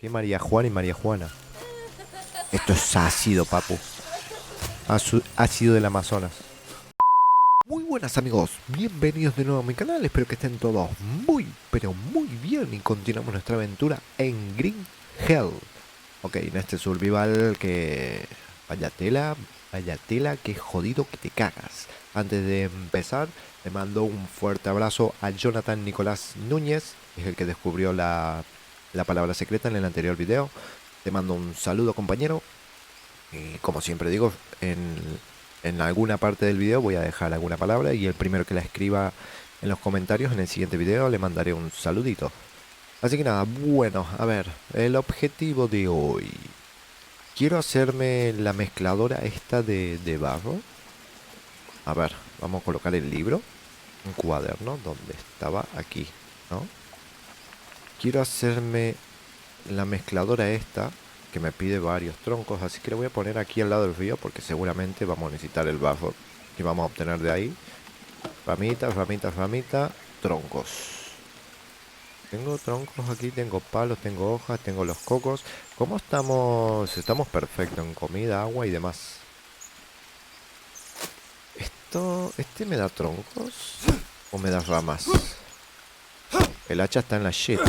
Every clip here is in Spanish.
¿Qué María Juana y María Juana? Esto es ácido, papu. Ácido del Amazonas. Muy buenas amigos, bienvenidos de nuevo a mi canal. Espero que estén todos muy, pero muy bien. Y continuamos nuestra aventura en Green Hell. Ok, en este survival que... vaya tela, que jodido que te cagas. Antes de empezar, le mando un fuerte abrazo a Jonathan Nicolás Núñez, que es el que descubrió la palabra secreta en el anterior video. Te mando un saludo, compañero. Y como siempre digo, en alguna parte del video voy a dejar alguna palabra y el primero que la escriba en los comentarios en el siguiente video le mandaré un saludito. Así que nada, bueno, a ver, el objetivo de hoy. Quiero hacerme la mezcladora esta de barro. A ver, vamos a colocar el libro. Un cuaderno, donde estaba aquí, ¿no? Quiero hacerme la mezcladora esta, que me pide varios troncos, así que lo voy a poner aquí al lado del río porque seguramente vamos a necesitar el barro que vamos a obtener de ahí. Ramitas, ramitas, ramitas, troncos. Tengo troncos aquí, tengo palos, tengo hojas, tengo los cocos. ¿Cómo estamos? Estamos perfectos en comida, agua y demás. ¿Este me da troncos o me da ramas? El hacha está en la shit.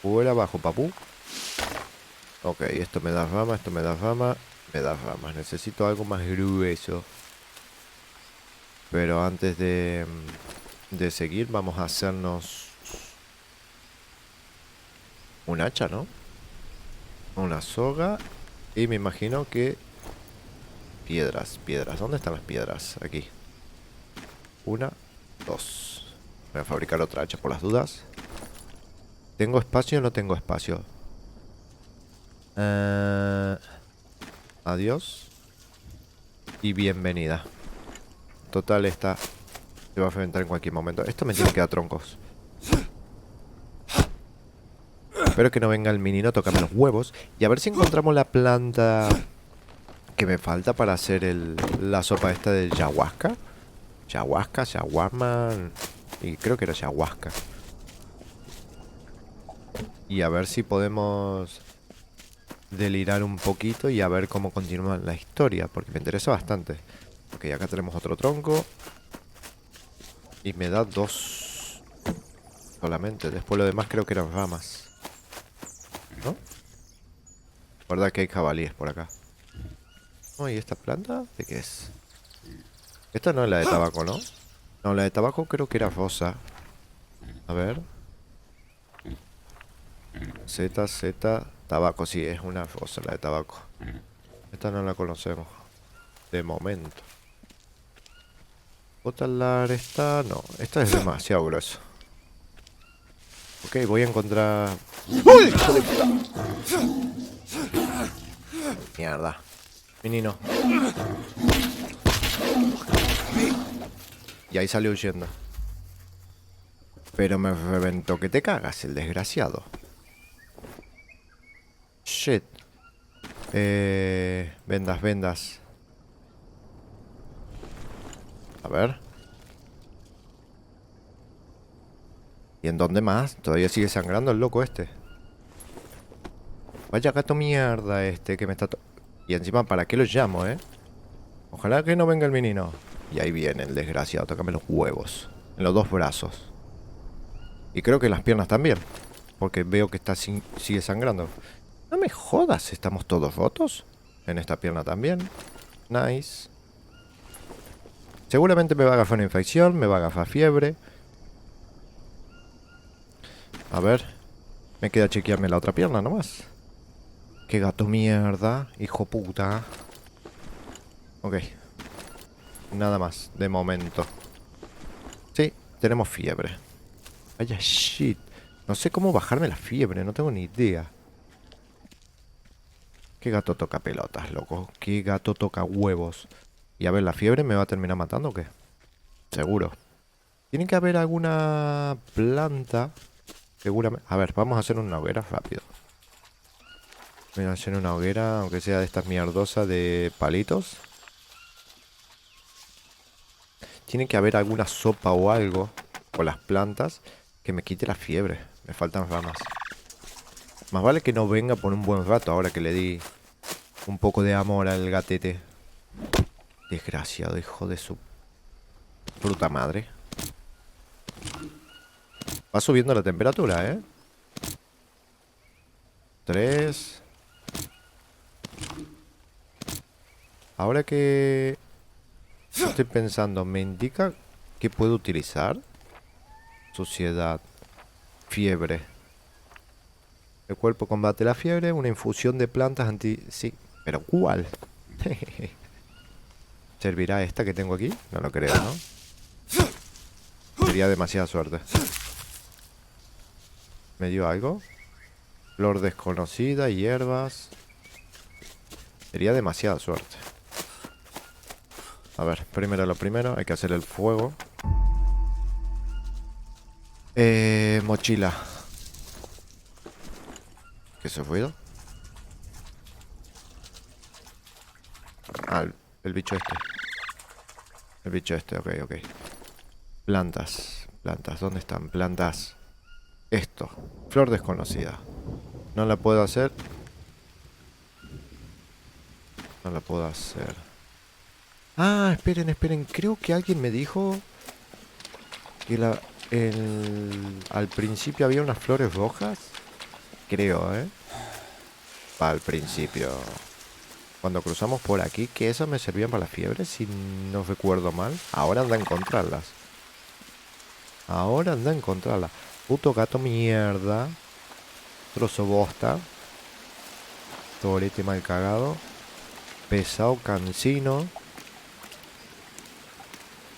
Fuera abajo, papú. Ok, esto me da rama, esto me da rama. Me da ramas, necesito algo más grueso. Pero antes de seguir, vamos a hacernos un hacha, ¿no? Una soga. Y me imagino que... piedras. ¿Dónde están las piedras? Aquí. Una, dos. Voy a fabricar otra hacha por las dudas. ¿Tengo espacio o no tengo espacio? Adiós. Y bienvenida. Total, esta se va a enfrentar en cualquier momento. Esto me tiene que dar troncos. Espero que no venga el menino a tocarme los huevos. Y a ver si encontramos la planta que me falta para hacer la sopa esta de ayahuasca. Shawarma. Y creo que era ayahuasca. Y a ver si podemos delirar un poquito y a ver cómo continúa la historia, porque me interesa bastante. Ok, acá tenemos otro tronco. Y me da dos solamente. Después lo demás creo que eran ramas, ¿no? Verdad que hay jabalíes por acá. Oh, ¿y esta planta? ¿De qué es? Esta no es la de tabaco, ¿no? No, la de tabaco creo que era rosa. A ver. Z, tabaco, sí, es una rosa la de tabaco. Esta no la conocemos. De momento. Botalar esta... no, esta es demasiado grueso. Ok, voy a encontrar... ¡Uy, hijo de puta! Mierda. Menino. Y ahí salió huyendo. Pero me reventó que te cagas, el desgraciado. Shit. Vendas. A ver. ¿Y en dónde más? Todavía sigue sangrando el loco este. Vaya gato mierda este que me está... y encima, ¿para qué lo llamo, Ojalá que no venga el menino. Y ahí viene el desgraciado, tócame los huevos. En los dos brazos. Y creo que las piernas también. Porque veo que sigue sangrando. No me jodas, ¿estamos todos rotos? En esta pierna también. Nice. Seguramente me va a agarrar una infección, me va a agarrar fiebre. A ver. Me queda chequearme la otra pierna nomás. Qué gato mierda, hijo puta. Ok. Nada más, de momento. Sí, tenemos fiebre. Vaya shit. No sé cómo bajarme la fiebre, no tengo ni idea. ¿Qué gato toca pelotas, loco? ¿Qué gato toca huevos? Y a ver, ¿la fiebre me va a terminar matando o qué? Seguro. Tiene que haber alguna planta. Seguramente. A ver, vamos a hacer una hoguera rápido. Voy a hacer una hoguera, aunque sea de estas mierdosas de palitos. Tiene que haber alguna sopa o algo con las plantas que me quite la fiebre. Me faltan ramas. Más vale que no venga por un buen rato ahora que le di un poco de amor al gatete. Desgraciado, hijo de su fruta madre. Va subiendo la temperatura, ¿eh? 3. Ahora que estoy pensando, ¿me indica que puedo utilizar? Suciedad. Fiebre. El cuerpo combate la fiebre. Una infusión de plantas anti... Sí, pero ¿cuál? ¿Servirá esta que tengo aquí? No lo creo, ¿no? Sería demasiada suerte. ¿Me dio algo? Flor desconocida, hierbas. Sería demasiada suerte. A ver, primero lo primero. Hay que hacer el fuego. Mochila. ¿Qué es ese ruido? Ah, el bicho este. El bicho este, ok, ok. Plantas. Plantas, ¿dónde están? Plantas. Esto. Flor desconocida. No la puedo hacer. No la puedo hacer. Ah, esperen, esperen. Creo que alguien me dijo que al principio había unas flores rojas. Creo, ¿eh? Al principio. Cuando cruzamos por aquí, que esas me servían para la fiebre, si no recuerdo mal. Ahora anda a encontrarlas. Ahora anda a encontrarlas. Puto gato mierda. Trozo bosta. Torete mal cagado. Pesado cansino.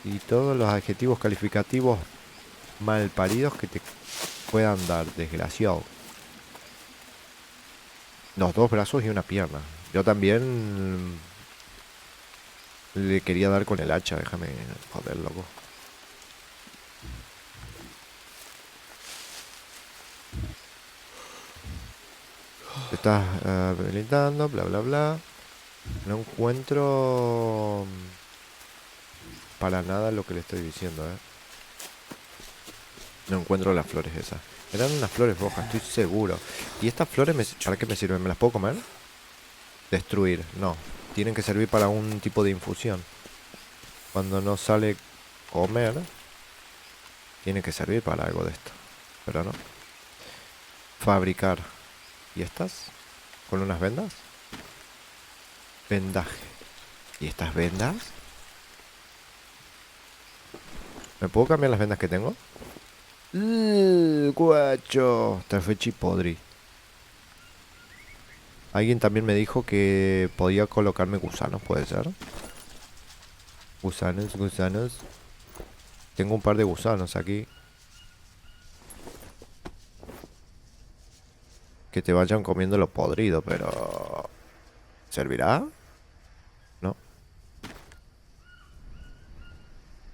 Y todos los adjetivos calificativos mal paridos que te puedan dar, desgraciado. Los dos brazos y una pierna. Yo también le quería dar con el hacha, déjame joder, loco. Te estás habilitando, bla bla bla. No encuentro para nada lo que le estoy diciendo, No encuentro las flores esas. Eran unas flores rojas, estoy seguro. ¿Y estas flores para qué me sirven? ¿Me las puedo comer? Destruir, no. Tienen que servir para un tipo de infusión. Cuando no sale comer, tiene que servir para algo de esto. Pero no. Fabricar. ¿Y estas? ¿Con unas vendas? Vendaje. ¿Y estas vendas? ¿Me puedo cambiar las vendas que tengo? Guacho. Esta fue chipodri. Alguien también me dijo que podía colocarme gusanos, ¿puede ser? Gusanos, gusanos. Tengo un par de gusanos aquí. Que te vayan comiendo lo podrido, pero... ¿servirá? No.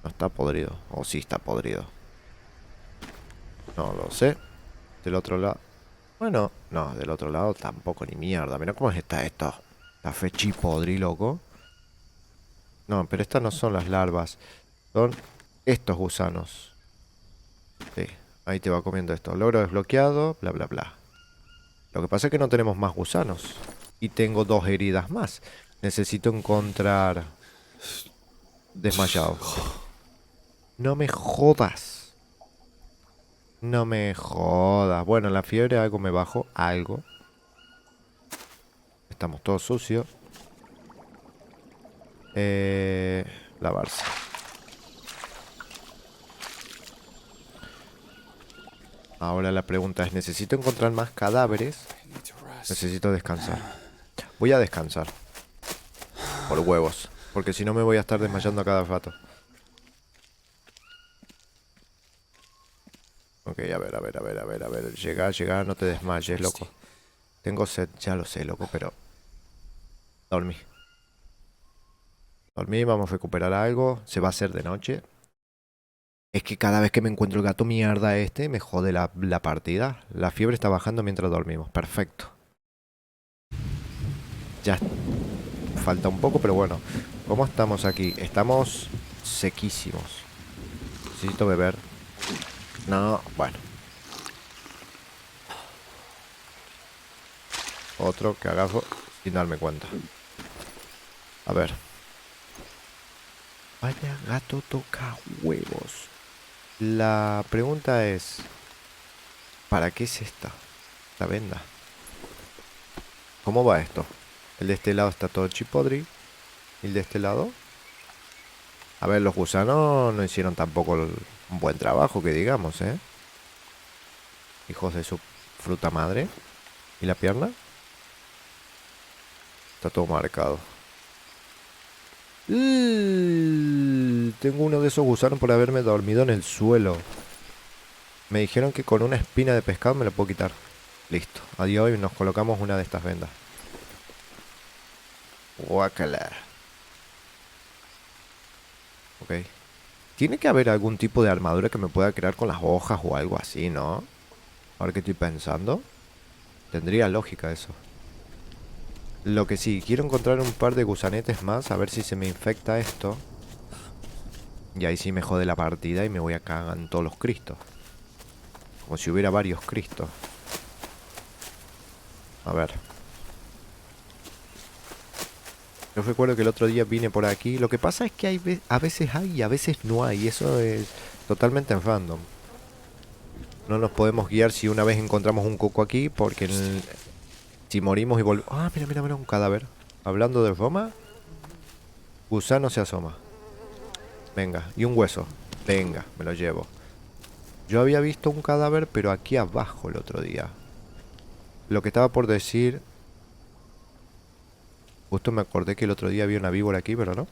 No está podrido. O sí está podrido. No lo sé. Del otro lado... Bueno, no, del otro lado tampoco ni mierda. Mira cómo está esto. La fechi podri, loco. No, pero estas no son las larvas. Son estos gusanos. Sí, ahí te va comiendo esto. Logro desbloqueado, bla, bla, bla. Lo que pasa es que no tenemos más gusanos. Y tengo 2 heridas más. Necesito encontrar... desmayado. No me jodas. No me jodas. Bueno, la fiebre algo me bajó. Algo. Estamos todos sucios. Lavarse. Ahora la pregunta es, ¿necesito encontrar más cadáveres? Necesito descansar. Voy a descansar. Por huevos. Porque si no me voy a estar desmayando a cada rato. Ok, a ver, a ver, a ver, a ver, a ver. Llega, llega, no te desmayes, loco. Tengo sed, ya lo sé, loco, pero... dormí. Dormí, vamos a recuperar algo. Se va a hacer de noche. Es que cada vez que me encuentro el gato mierda este, me jode la partida. La fiebre está bajando mientras dormimos. Perfecto. Ya falta un poco, pero bueno. ¿Cómo estamos aquí? Estamos sequísimos. Necesito beber. No, bueno. otro que agarro sin darme cuenta. A ver. Vaya gato toca huevos. La pregunta es, ¿para qué es esta? La venda. ¿Cómo va esto? El de este lado está todo chipodri. ¿Y el de este lado? A ver, los gusanos no hicieron tampoco un buen trabajo, que digamos, ¿eh? Hijos de su fruta madre. ¿Y la pierna? Está todo marcado. Tengo uno de esos gusanos por haberme dormido en el suelo. Me dijeron que con una espina de pescado me lo puedo quitar. Listo. Adiós y nos colocamos una de estas vendas. Guácala. Ok. Tiene que haber algún tipo de armadura que me pueda crear con las hojas o algo así, ¿no? Ahora que estoy pensando. Tendría lógica eso. Lo que sí, quiero encontrar un par de gusanetes más. A ver si se me infecta esto. Y ahí sí me jode la partida y me voy a cagar en todos los cristos. Como si hubiera varios cristos. A ver. Yo recuerdo que el otro día vine por aquí. Lo que pasa es que a veces hay y a veces no hay. Eso es totalmente en random. No nos podemos guiar si una vez encontramos un coco aquí. Porque si morimos y volvemos... Ah, mira, mira, mira, un cadáver. Hablando de Roma. Gusano se asoma. Venga, y un hueso. Venga, me lo llevo. Yo había visto un cadáver, pero aquí abajo el otro día. Lo que estaba por decir... Justo me acordé que el otro día había una víbora aquí, pero no.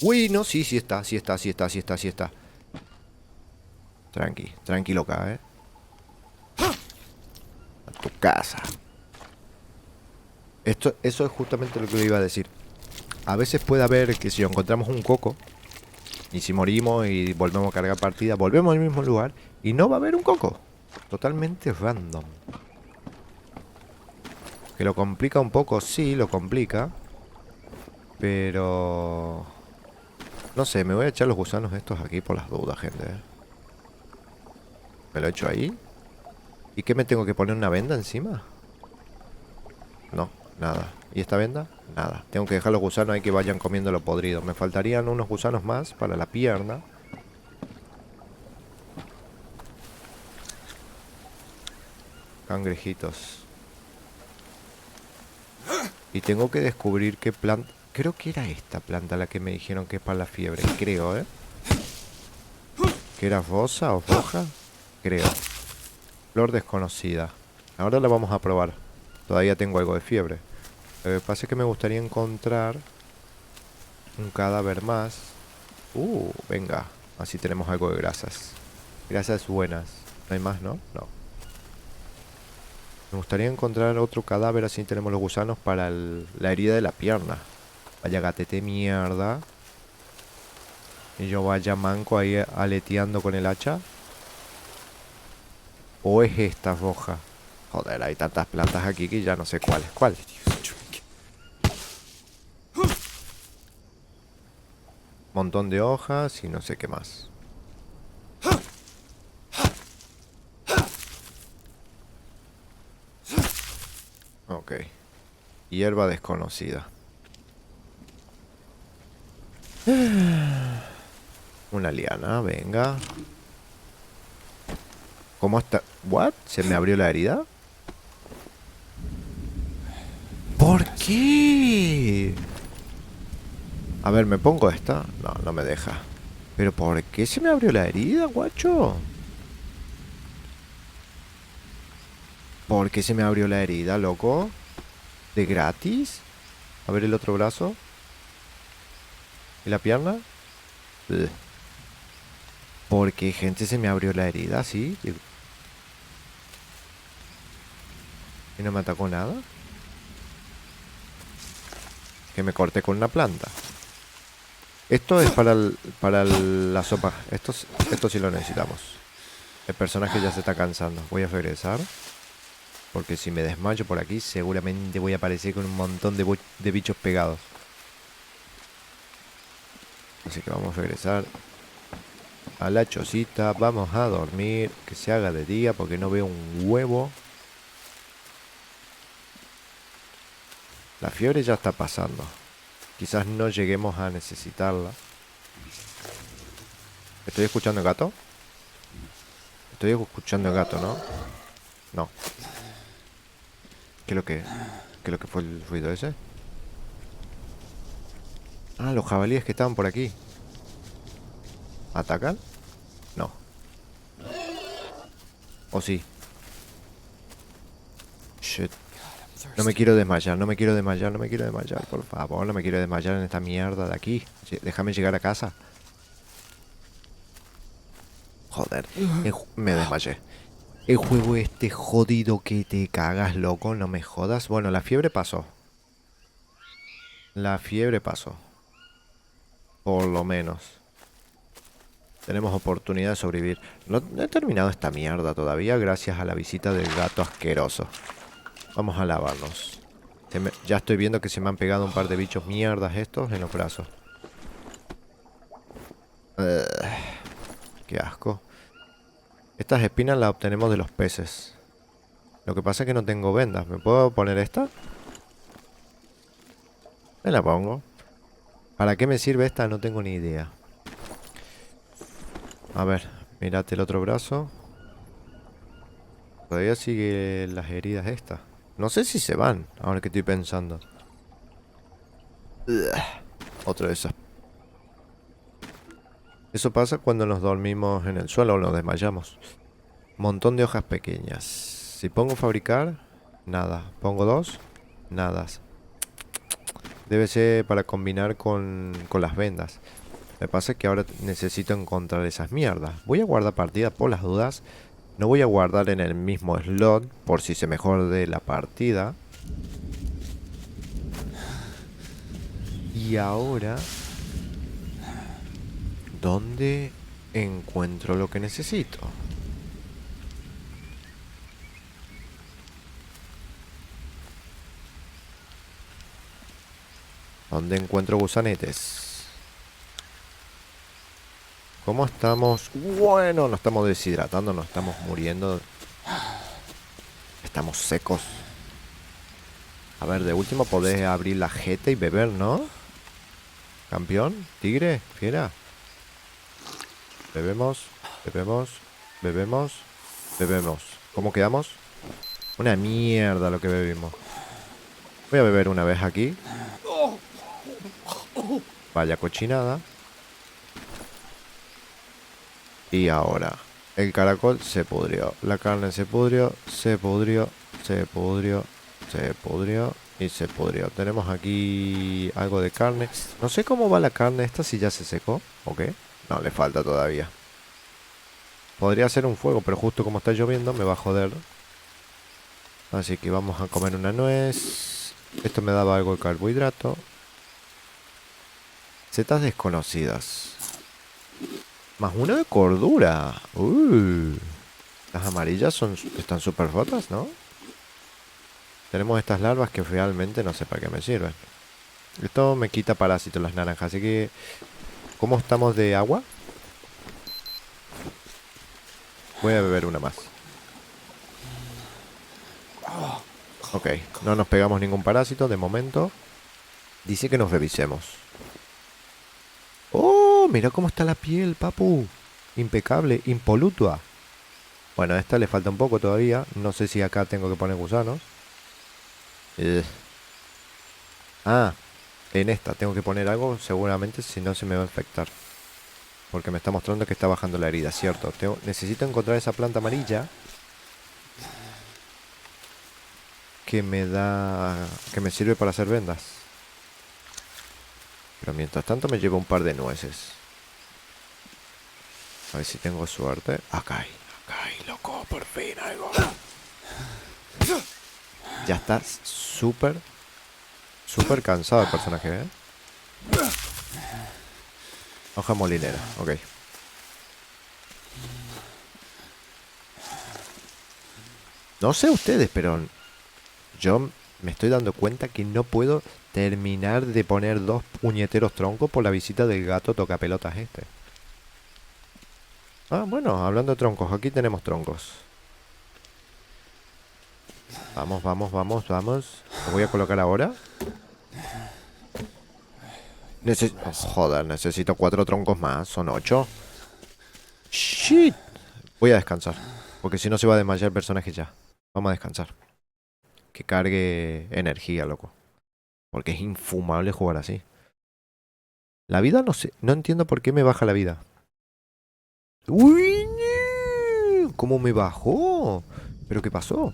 Uy, no, sí, sí está, sí está, sí está, sí está, sí está. Tranqui, tranquilo acá, A tu casa. Eso es justamente lo que le iba a decir. A veces puede haber que si encontramos un coco y si morimos y volvemos a cargar partida, volvemos al mismo lugar y no va a haber un coco. Totalmente random. Que lo complica un poco, sí, lo complica. Pero... No sé, me voy a echar los gusanos estos aquí por las dudas, gente. ¿Me lo echo ahí? ¿Y qué me tengo que poner una venda encima? No, nada. ¿Y esta venda? Nada. Tengo que dejar los gusanos ahí que vayan comiendo lo podrido. Me faltarían unos gusanos más para la pierna. Cangrejitos. Y tengo que descubrir qué planta... Creo que era esta planta la que me dijeron que es para la fiebre. Creo, ¿eh? ¿Que era rosa o roja? Creo. Flor desconocida. Ahora la vamos a probar. Todavía tengo algo de fiebre. Lo que pasa es que me gustaría encontrar un cadáver más. Venga. Así tenemos algo de grasas. Grasas buenas. ¿No hay más, no? No. Me gustaría encontrar otro cadáver, así tenemos los gusanos para la herida de la pierna. Vaya gatete mierda. Y yo vaya manco ahí aleteando con el hacha. ¿O es esta roja? Joder, hay tantas plantas aquí que ya no sé cuál es cuál. Montón de hojas y no sé qué más. Ok. Hierba desconocida. Una liana, venga. ¿Cómo está? ¿What? ¿Se me abrió la herida? ¿Por qué? A ver, ¿me pongo esta? No, no me deja. ¿Pero por qué se me abrió la herida, guacho? ¿Por qué se me abrió la herida, loco? ¿De gratis? A ver el otro brazo. ¿Y la pierna? Ugh. ¿Por qué, gente, se me abrió la herida así? ¿Y no me atacó nada? Que me corté con una planta. Esto es para la sopa. Esto sí lo necesitamos. El personaje ya se está cansando. Voy a regresar. Porque si me desmayo por aquí, seguramente voy a aparecer con un montón de bichos pegados. Así que vamos a regresar a la chocita. Vamos a dormir. Que se haga de día porque no veo un huevo. La fiebre ya está pasando. Quizás no lleguemos a necesitarla. ¿Estoy escuchando el gato? Estoy escuchando el gato, ¿no? No. ¿Qué es lo que, qué es lo que fue el ruido ese? Ah, los jabalíes que estaban por aquí. ¿Atacan? No. ¿O sí? Shit. No me quiero desmayar, no me quiero desmayar, no me quiero desmayar, por favor, no me quiero desmayar en esta mierda de aquí. Déjame llegar a casa. Joder, me desmayé. El juego este jodido que te cagas, loco, no me jodas. Bueno, la fiebre pasó. La fiebre pasó. Por lo menos. Tenemos oportunidad de sobrevivir. No he terminado esta mierda todavía gracias a la visita del gato asqueroso. Vamos a lavarnos. Ya estoy viendo que se me han pegado un par de bichos mierdas estos en los brazos. Qué asco. Estas espinas las obtenemos de los peces. Lo que pasa es que no tengo vendas. ¿Me puedo poner esta? Me la pongo. ¿Para qué me sirve esta? No tengo ni idea. A ver, mírate el otro brazo. Todavía sigue las heridas estas. No sé si se van, ahora que estoy pensando. Otra de esas. Eso pasa cuando nos dormimos en el suelo o nos desmayamos. Montón de hojas pequeñas. Si pongo fabricar, nada. Pongo dos, nada. Debe ser para combinar con las vendas. Me pasa que ahora necesito encontrar esas mierdas. Voy a guardar partida por las dudas. No voy a guardar en el mismo slot por si se mejore la partida. Y ahora, ¿dónde encuentro lo que necesito? ¿Dónde encuentro gusanetes? ¿Cómo estamos? Bueno, nos estamos deshidratando, nos estamos muriendo. Estamos secos. A ver, de último podés abrir la jeta y beber, ¿no? Campeón, tigre, fiera. Bebemos, bebemos, bebemos, bebemos. ¿Cómo quedamos? Una mierda lo que bebimos. Voy a beber una vez aquí. Vaya cochinada. Y ahora, el caracol se pudrió. La carne se pudrió, se pudrió, se pudrió, se pudrió y se pudrió. Tenemos aquí algo de carne. No sé cómo va la carne esta, si ya se secó o qué. No, le falta todavía. Podría hacer un fuego, pero justo como está lloviendo me va a joder. Así que vamos a comer una nuez. Esto me daba algo de carbohidrato. Setas desconocidas. Más uno de cordura. Las amarillas están súper rotas, ¿no? Tenemos estas larvas que realmente no sé para qué me sirven. Esto me quita parásitos las naranjas, así que... ¿Cómo estamos de agua? Voy a beber una más. Ok, no nos pegamos ningún parásito de momento. Dice que nos revisemos. ¡Oh! Mira cómo está la piel, papu. Impecable, impoluta. Bueno, a esta le falta un poco todavía. No sé si acá tengo que poner gusanos. Ah, en esta tengo que poner algo. Seguramente, si no se me va a infectar. Porque me está mostrando que está bajando la herida, ¿cierto? Necesito encontrar esa planta amarilla que me da... que me sirve para hacer vendas. Pero mientras tanto me llevo un par de nueces. A ver si tengo suerte. Acá hay, loco, por fin algo. Ya está súper cansado el personaje, ¿eh? Hoja molinera, ok. No sé ustedes, pero yo me estoy dando cuenta que no puedo terminar de poner dos puñeteros troncos por la visita del gato tocapelotas este. Ah, bueno, hablando de troncos, aquí tenemos troncos. Vamos, vamos, vamos, vamos. Lo voy a colocar ahora. Joder, necesito 4 troncos más. Son 8. Shit. Voy a descansar. Porque si no se va a desmayar el personaje ya. Vamos a descansar. Que cargue energía, loco. Porque es infumable jugar así. La vida no sé. No entiendo por qué me baja la vida. ¡Uy! ¿Cómo me bajó? ¿Pero qué pasó?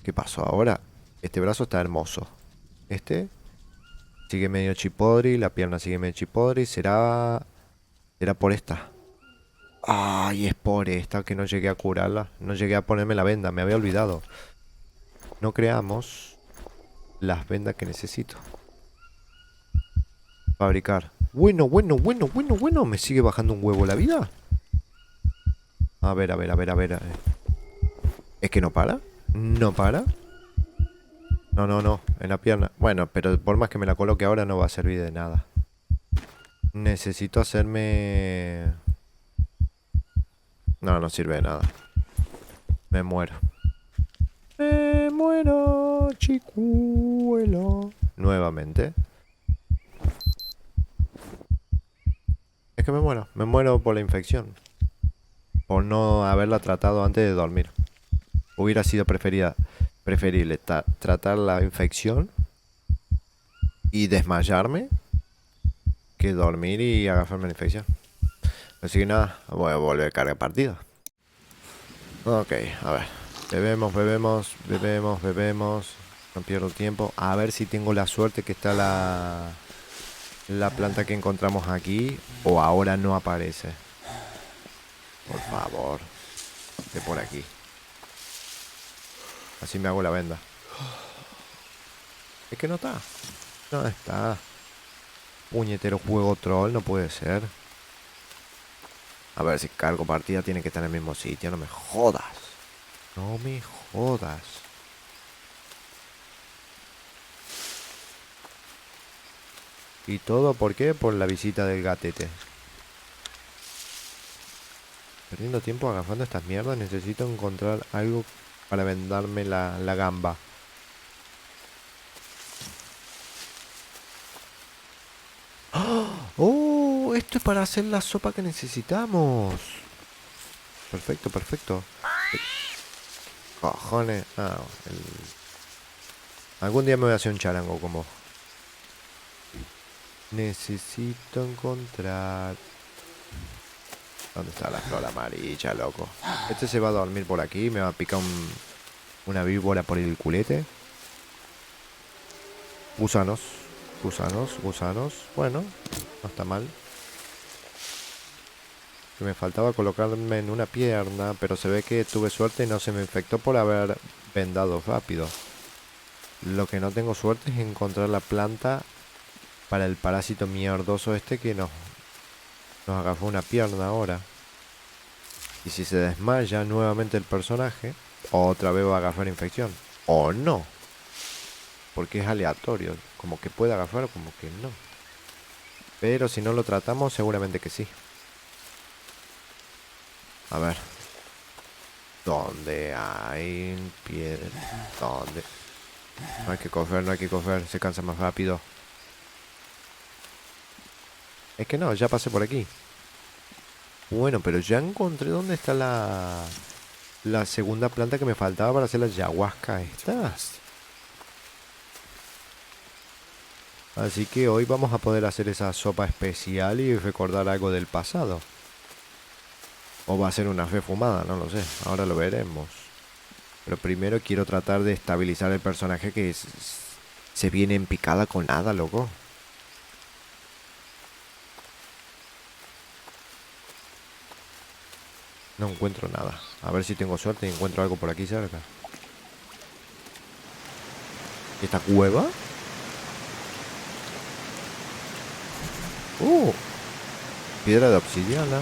¿Qué pasó ahora? Este brazo está hermoso. Este sigue medio chipodri. La pierna sigue medio chipodri. Será por esta. Ay, es por esta que no llegué a curarla. No llegué a ponerme la venda. Me había olvidado. No creamos las vendas que necesito. Fabricar. Bueno. ¿Me sigue bajando un huevo la vida? A ver. ¿Es que no para? ¿No para? No. En la pierna. Bueno, pero por más que me la coloque ahora no va a servir de nada. Necesito hacerme... No sirve de nada. Me muero. Me muero, chicuelo. Nuevamente. Es que me muero. Me muero por la infección. Por no haberla tratado antes de dormir. Hubiera sido preferible tratar la infección y desmayarme que dormir y agarrarme la infección. Así que nada, voy a volver a cargar partida. Ok, a ver. Bebemos. No pierdo tiempo. A ver si tengo la suerte que está la planta que encontramos aquí. O ahora no aparece. Por favor. De por aquí. Así me hago la venda. Es que no está. No está. Puñetero juego troll, no puede ser. A ver si cargo partida tiene que estar en el mismo sitio. No me jodas. No me jodas. ¿Y todo por qué? Por la visita del gatete. Perdiendo tiempo agafando estas mierdas. Necesito encontrar algo para vendarme la gamba. ¡Oh! Esto es para hacer la sopa que necesitamos. Perfecto. Cojones. Algún día me voy a hacer un charango como. Necesito encontrar... ¿Dónde está la flor amarilla, loco? Este se va a dormir por aquí. Me va a picar una víbora por el culete. Gusanos. Bueno, no está mal. Que me faltaba colocarme en una pierna, pero se ve que tuve suerte y no se me infectó por haber vendado rápido. Lo que no tengo suerte es encontrar la planta para el parásito mierdoso este que nos agarró una pierna ahora. Y si se desmaya nuevamente el personaje, otra vez va a agarrar infección. O no. Porque es aleatorio. Como que puede agarrar o como que no. Pero si no lo tratamos, seguramente que sí. A ver. ¿Dónde hay piedra? ¿Dónde? No hay que correr. Se cansa más rápido. Es que no, ya pasé por aquí. Bueno, pero ya encontré dónde está la segunda planta que me faltaba para hacer la ayahuasca esta. Así que hoy vamos a poder hacer esa sopa especial y recordar algo del pasado. O va a ser una refumada, no lo sé. Ahora lo veremos. Pero primero quiero tratar de estabilizar el personaje que se viene en picada con nada, loco. No encuentro nada. A ver si tengo suerte y encuentro algo por aquí cerca. ¿Esta cueva? Piedra de obsidiana.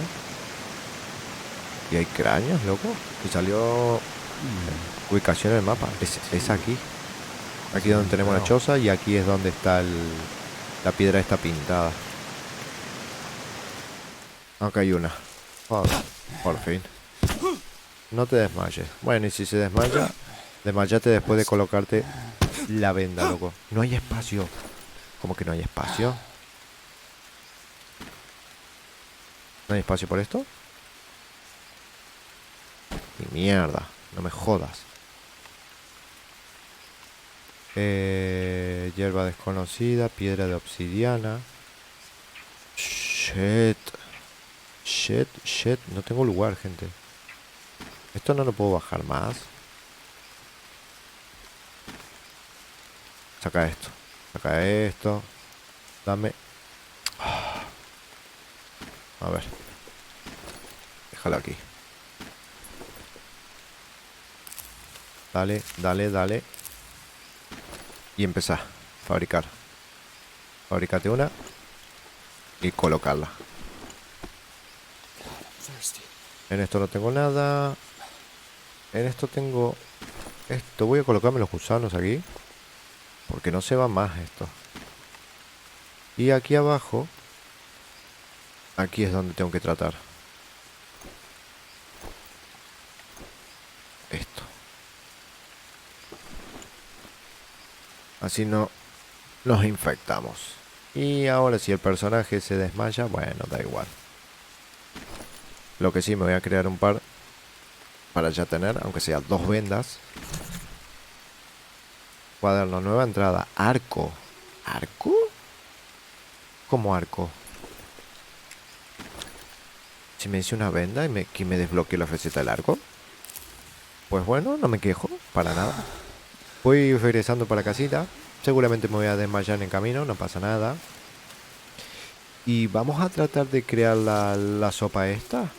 Y hay cráneos, loco. Y salió ubicación en el mapa. Es aquí. Aquí donde tenemos la choza y aquí es donde está la piedra esta pintada. Acá hay una. Joder, por fin. No te desmayes. Bueno, y si se desmaya, desmayate después de colocarte la venda, loco. No hay espacio. ¿Cómo que no hay espacio? ¿No hay espacio por esto? Ni mierda, no me jodas. Hierba desconocida, piedra de obsidiana. Shit. Shit. No tengo lugar, gente. Esto no lo puedo bajar más. Saca esto. Saca esto. Dame. A ver. Déjalo aquí. Dale. Y empezá. Fabricar. Fabricate una. Y colocarla. En esto no tengo nada. En esto tengo... Esto. Voy a colocarme los gusanos aquí. Porque no se va más esto. Y aquí abajo. Aquí es donde tengo que tratar. Esto. Así no nos infectamos. Y ahora si el personaje se desmaya, bueno, da igual. Lo que sí, me voy a crear un par para ya tener, aunque sea 2 vendas. Cuaderno, nueva entrada, arco. ¿Arco? ¿Cómo arco? Si me hice una venda y que me desbloqueó la faceta del arco. Pues bueno, no me quejo, para nada. Voy regresando para casita. Seguramente me voy a desmayar en camino, no pasa nada. Y vamos a tratar de crear la sopa esta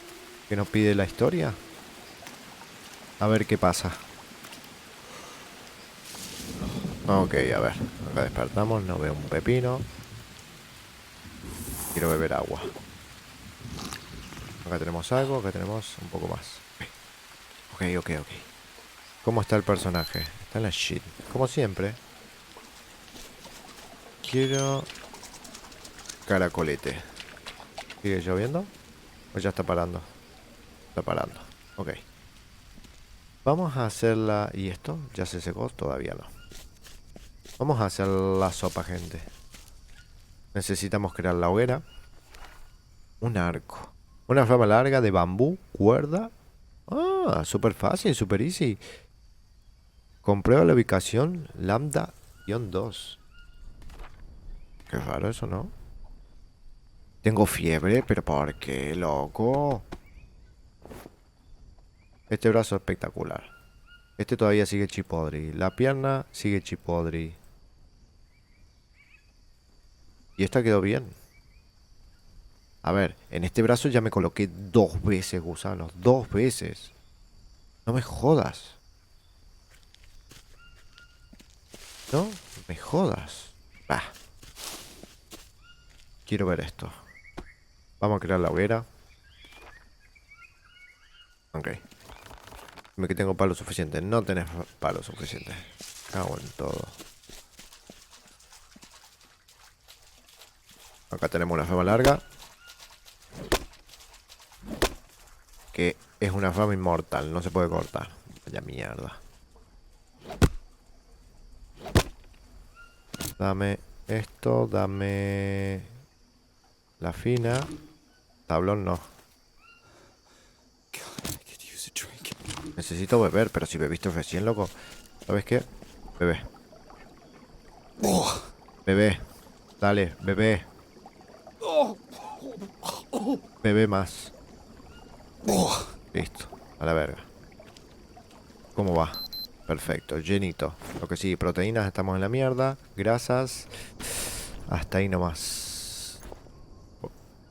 que nos pide la historia. A ver qué pasa. Ok, a ver. Acá despertamos, no veo un pepino. Quiero beber agua. Acá tenemos algo, acá tenemos un poco más. Ok. ¿Cómo está el personaje? Está en la shit. Como siempre. Quiero... Caracolete. ¿Sigue lloviendo? ¿O ya está parando? Está parando. Ok. Vamos a hacerla... ¿Y esto? ¿Ya se secó? Todavía no. Vamos a hacer la sopa, gente. Necesitamos crear la hoguera. Un arco. Una flama larga de bambú, cuerda. Ah, súper fácil, súper easy. Comprueba la ubicación lambda-2. Qué raro eso, ¿no? Tengo fiebre, pero ¿por qué, loco? Este brazo es espectacular. Este todavía sigue chipodri. La pierna sigue chipodri. Y esta quedó bien. A ver, en este brazo ya me coloqué 2 veces gusanos. 2 veces. No me jodas. No me jodas. Bah. Quiero ver esto. Vamos a crear la hoguera. Ok. Dime que tengo palo suficiente. No tenés palo suficiente. Cago en todo. Acá tenemos una flama larga. Que es una flama inmortal. No se puede cortar. Vaya mierda. Dame esto. Dame... La fina. Tablón no. Necesito beber, pero si bebiste recién, loco. ¿Sabes qué? Bebé. Bebé. Dale, bebé. Bebé más. Listo. A la verga. ¿Cómo va? Perfecto, llenito. Lo que sí, proteínas, estamos en la mierda. Grasas. Hasta ahí nomás.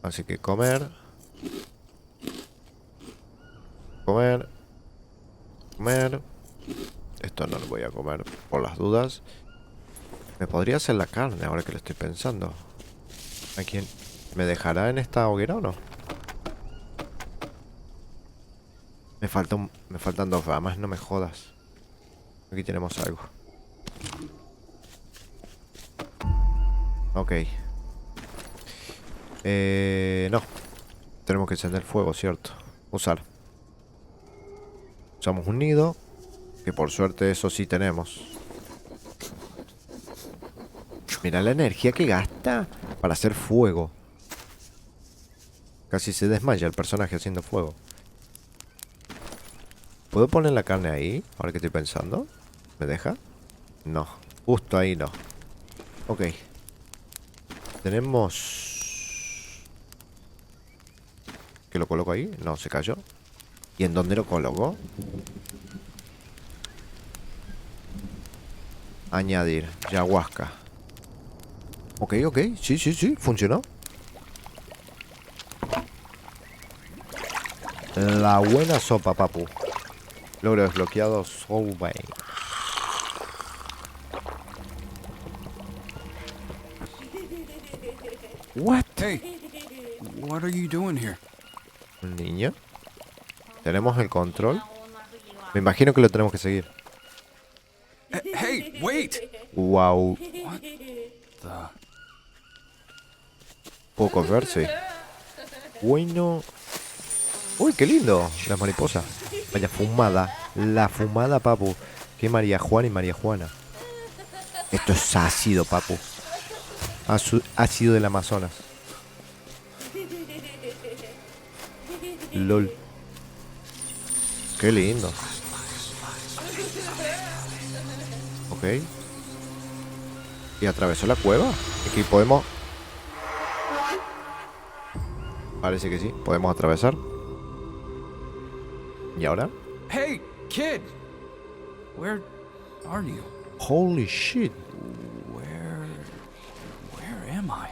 Así que comer. Comer. Comer. Esto no lo voy a comer por las dudas. Me podría hacer la carne ahora que lo estoy pensando. ¿A quién? ¿Me dejará en esta hoguera o no? Me faltan 2 ramas, no me jodas. Aquí tenemos algo. Ok. No. Tenemos que encender fuego, ¿cierto? Usar. Usamos un nido. Que por suerte eso sí tenemos. Mira la energía que gasta para hacer fuego. Casi se desmaya el personaje haciendo fuego. ¿Puedo poner la carne ahí? Ahora que estoy pensando. ¿Me deja? No. Justo ahí no. Ok. Tenemos... ¿Que lo coloco ahí? No, se cayó. ¿Y en dónde lo coloco? Añadir. Ayahuasca. Ok, ok. Sí, sí, sí. Funcionó. La buena sopa, papu. Logro desbloqueado. Soulbane. What? Hey, what are you doing here? ¿Un niño? ¿Tenemos el control? Me imagino que lo tenemos que seguir. Hey, wait! Wow. What the... ¿Puedo correr? Sí. Bueno. Uy, qué lindo. Las mariposas. Vaya fumada. La fumada, papu. Que María Juana y María Juana. Esto es ácido, papu. Ácido del Amazonas. LOL. Qué lindo. Ok. ¿Y atravesó la cueva? Aquí podemos... Parece que sí. Podemos atravesar. ¿Y ahora? Hey, kid! Where are you? Holy shit. Where am I?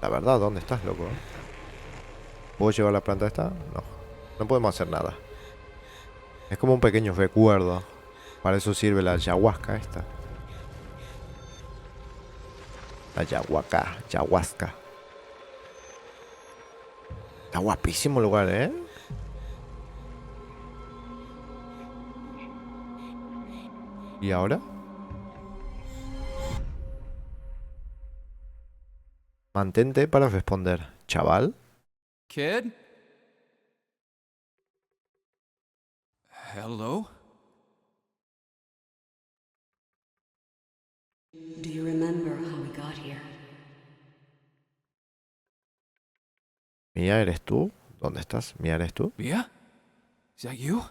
La verdad, ¿dónde estás, loco? ¿Puedo llevar la planta esta? No. No podemos hacer nada. Es como un pequeño recuerdo. Para eso sirve la ayahuasca esta. La ayahuasca. Está guapísimo el lugar, ¿eh? ¿Y ahora? Mantente para responder, chaval. Kid? Hello? Do you remember how we got here? Mía, ¿eres tú? ¿Dónde estás? Mía, ¿eres tú? Mia? Is that you?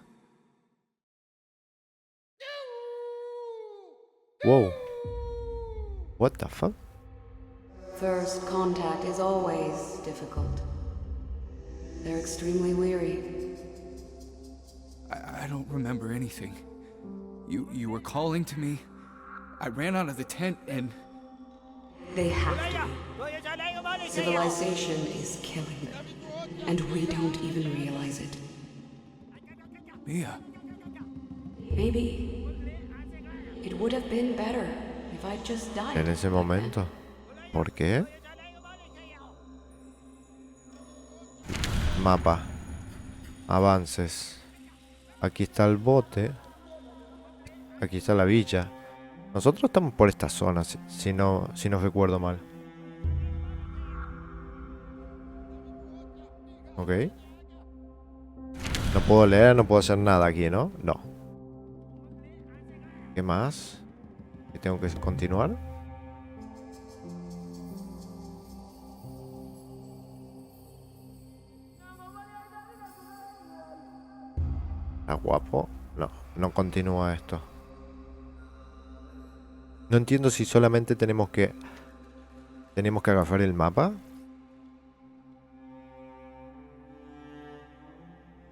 Wow. What the fuck? First contact is always difficult. They're extremely weary. I don't remember anything. You were calling to me. I ran out of the tent and... They have to be. Civilization is killing them, and we don't even realize it. Mia, Maybe it would have been better if I'd just died. En ese momento. ¿Por qué? Mapa. Avances. Aquí está el bote. Aquí está la villa. Nosotros estamos por esta zona, si no recuerdo mal. Ok. No puedo leer, no puedo hacer nada aquí, ¿no? No. ¿Qué más? ¿Y tengo que continuar? ¿Está guapo? No, no continúa esto. No entiendo si solamente tenemos que agarrar el mapa.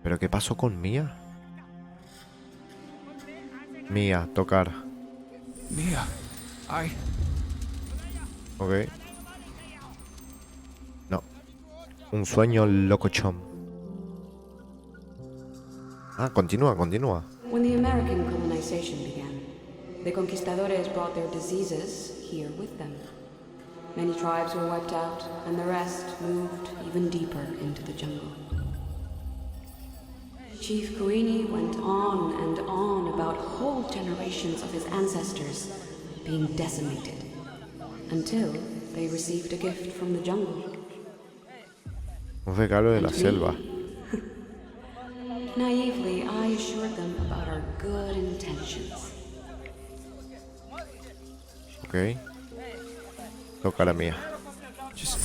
¿Pero qué pasó con Mía? Mía, tocar. Mia, Ok. No. Un sueño locochón. Ah, continúa. When the American colonization began, the conquistadores brought their diseases here with them. Many tribes were wiped out, and the rest moved even deeper into the jungle. Chief Kuini went on and on about whole generations of his ancestors being decimated, until they received a gift from the jungle. Un regalo de la selva. Naively, I assured them about our good intentions. Ok. Toca la mía. just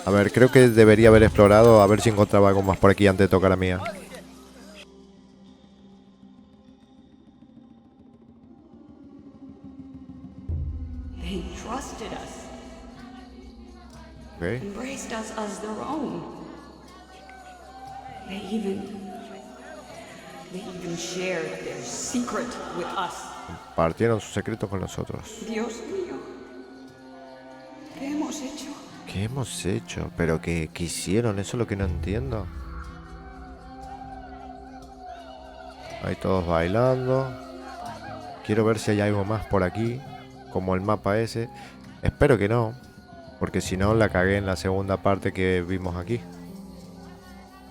A ver, creo que debería haber explorado a ver si encontraba algo más por aquí antes de tocar la mía. They trusted us, Ok. embraced us as their own. They even shared their secret with us. Partieron su secreto con nosotros. Dios mío, ¿qué hemos hecho? ¿Qué hemos hecho? ¿Pero qué hicieron? Eso es lo que no entiendo. Ahí todos bailando. Quiero ver si hay algo más por aquí, como el mapa ese. Espero que no, porque si no la cagué en la segunda parte que vimos aquí.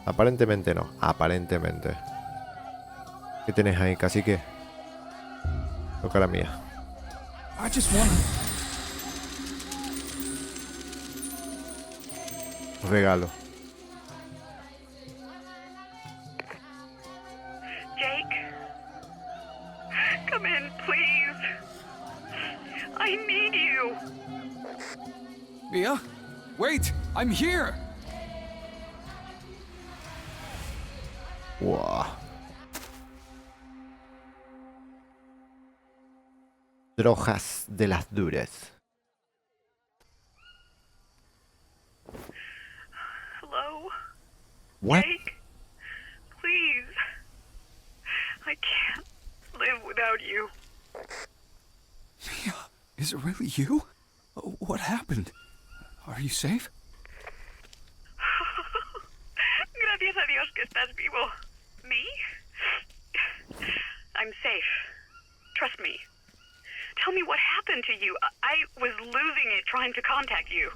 Aparentemente no, aparentemente. ¿Qué tenés ahí, cacique? Toca la mía. I just wanna. Regalo. Jake, come in, please. I need you. Mia? Wait! I'm here! Wow. Drogas de las duras. Hello? What? Jake? Please. I can't live without you. Mia, is it really you? What happened? Are you safe? Gracias a Dios que estás vivo. Me? I'm safe. Trust me. Tell me what happened to you. I was losing it trying to contact you.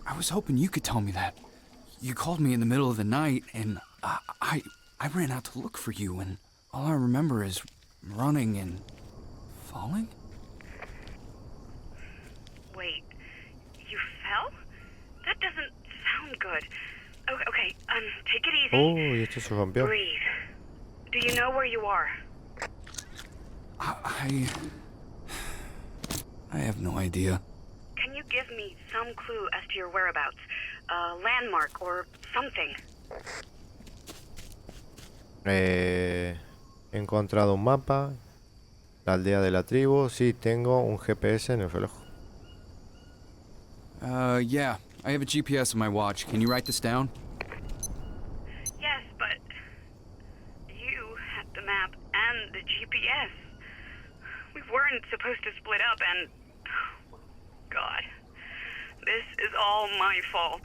I was hoping you could tell me that. You called me in the middle of the night, and I ran out to look for you, and all I remember is running and falling? Wait, you fell? That doesn't sound good. Okay, take it easy. Oh, y esto se rompió. Breathe. Do you know where you are? I have no idea. Can you give me some clue as to your whereabouts? A landmark or something? He encontrado un mapa. La aldea de la tribu. Sí, tengo un GPS en el reloj. Yeah. I have a GPS on my watch. Can you write this down? Yes, but you had the map and the GPS. We weren't supposed to split up and... God, this is all my fault.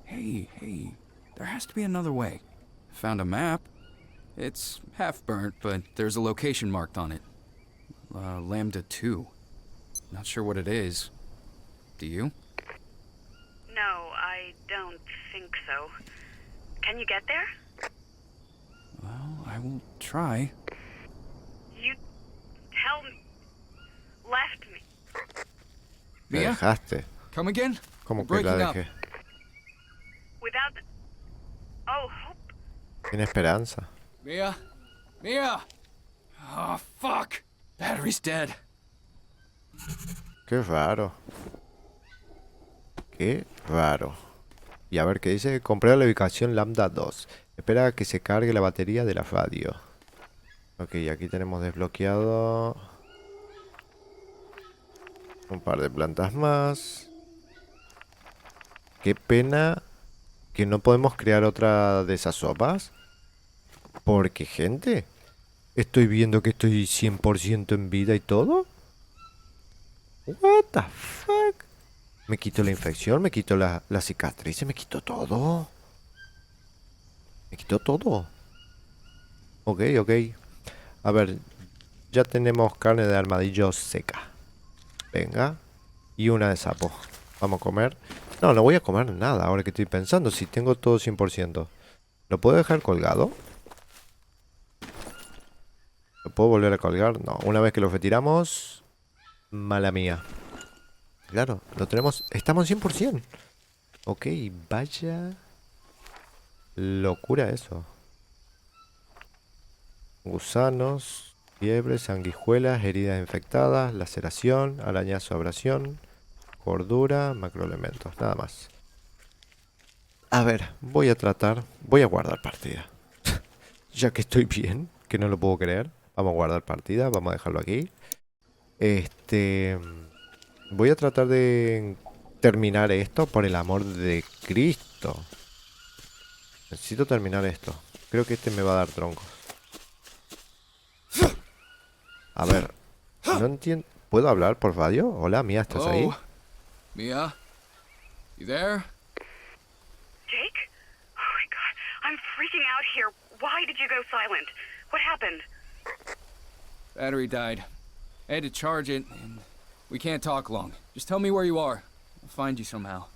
Hey, there has to be another way. Found a map. It's half burnt, but there's a location marked on it. Lambda 2. Not sure what it is. Do you? No, I don't think so. Can you get there? Well, I will try. You tell me. Left me. Me Mia? dejaste. Come again? ¿Cómo We're que la breaking up. dejé? Without the... Oh, hope. Tiene esperanza. Mia? Oh, fuck! Battery's dead. Qué raro. Qué raro. Y a ver qué dice. Compré la ubicación Lambda 2. Espera a que se cargue la batería de la radio. Ok, aquí tenemos desbloqueado un par de plantas más. Qué pena que no podemos crear otra de esas sopas. Porque, gente, estoy viendo que estoy 100% en vida y todo. What the fuck? Me quito la infección, me quito la cicatriz, me quito todo. Me quito todo. Ok. A ver, ya tenemos carne de armadillo seca. Venga. Y una de sapo. Vamos a comer. No voy a comer nada ahora que estoy pensando. Si tengo todo 100%. ¿Lo puedo dejar colgado? ¿Lo puedo volver a colgar? No. Una vez que lo retiramos... Mala mía. Claro, lo tenemos... Estamos en 100%. Ok, vaya... locura eso. Gusanos, fiebre, sanguijuelas, heridas infectadas, laceración, arañazo, abrasión, cordura, macroelementos, nada más. A ver, voy a guardar partida. Ya que estoy bien, que no lo puedo creer. Vamos a guardar partida, vamos a dejarlo aquí. Voy a tratar de terminar esto por el amor de Cristo. Necesito terminar esto. Creo que este me va a dar troncos. A ver, no entiendo. ¿Puedo hablar por radio? Hola, Mia, ¿estás ahí? Hello? Mia? You there? Jake? Oh my god, I'm freaking out here. Why did you go silent? What happened? Battery died. I had to charge it, and we can't talk long. Just tell me where you are. I'll find you somehow.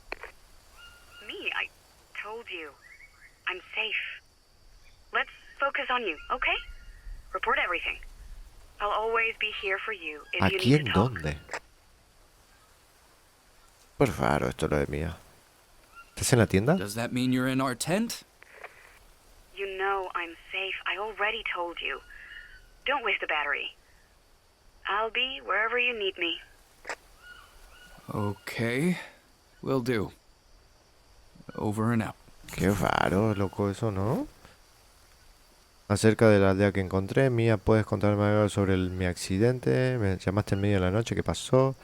Me? I told you. I'm safe. Let's focus on you, okay? Report everything. I'll always be here for you if you ¿Aquí need en to talk. dónde? Por raro esto lo de Mia. ¿Estás en la tienda? Does that mean you're in our tent? You know I'm safe. I already told you. Don't waste the battery. I'll be wherever you need me. Okay. Will do. Over and out. Qué raro, loco, eso, ¿no? Acerca de la aldea que encontré, Mia, ¿puedes contarme algo sobre mi accidente? Me llamaste en medio de la noche, ¿qué pasó?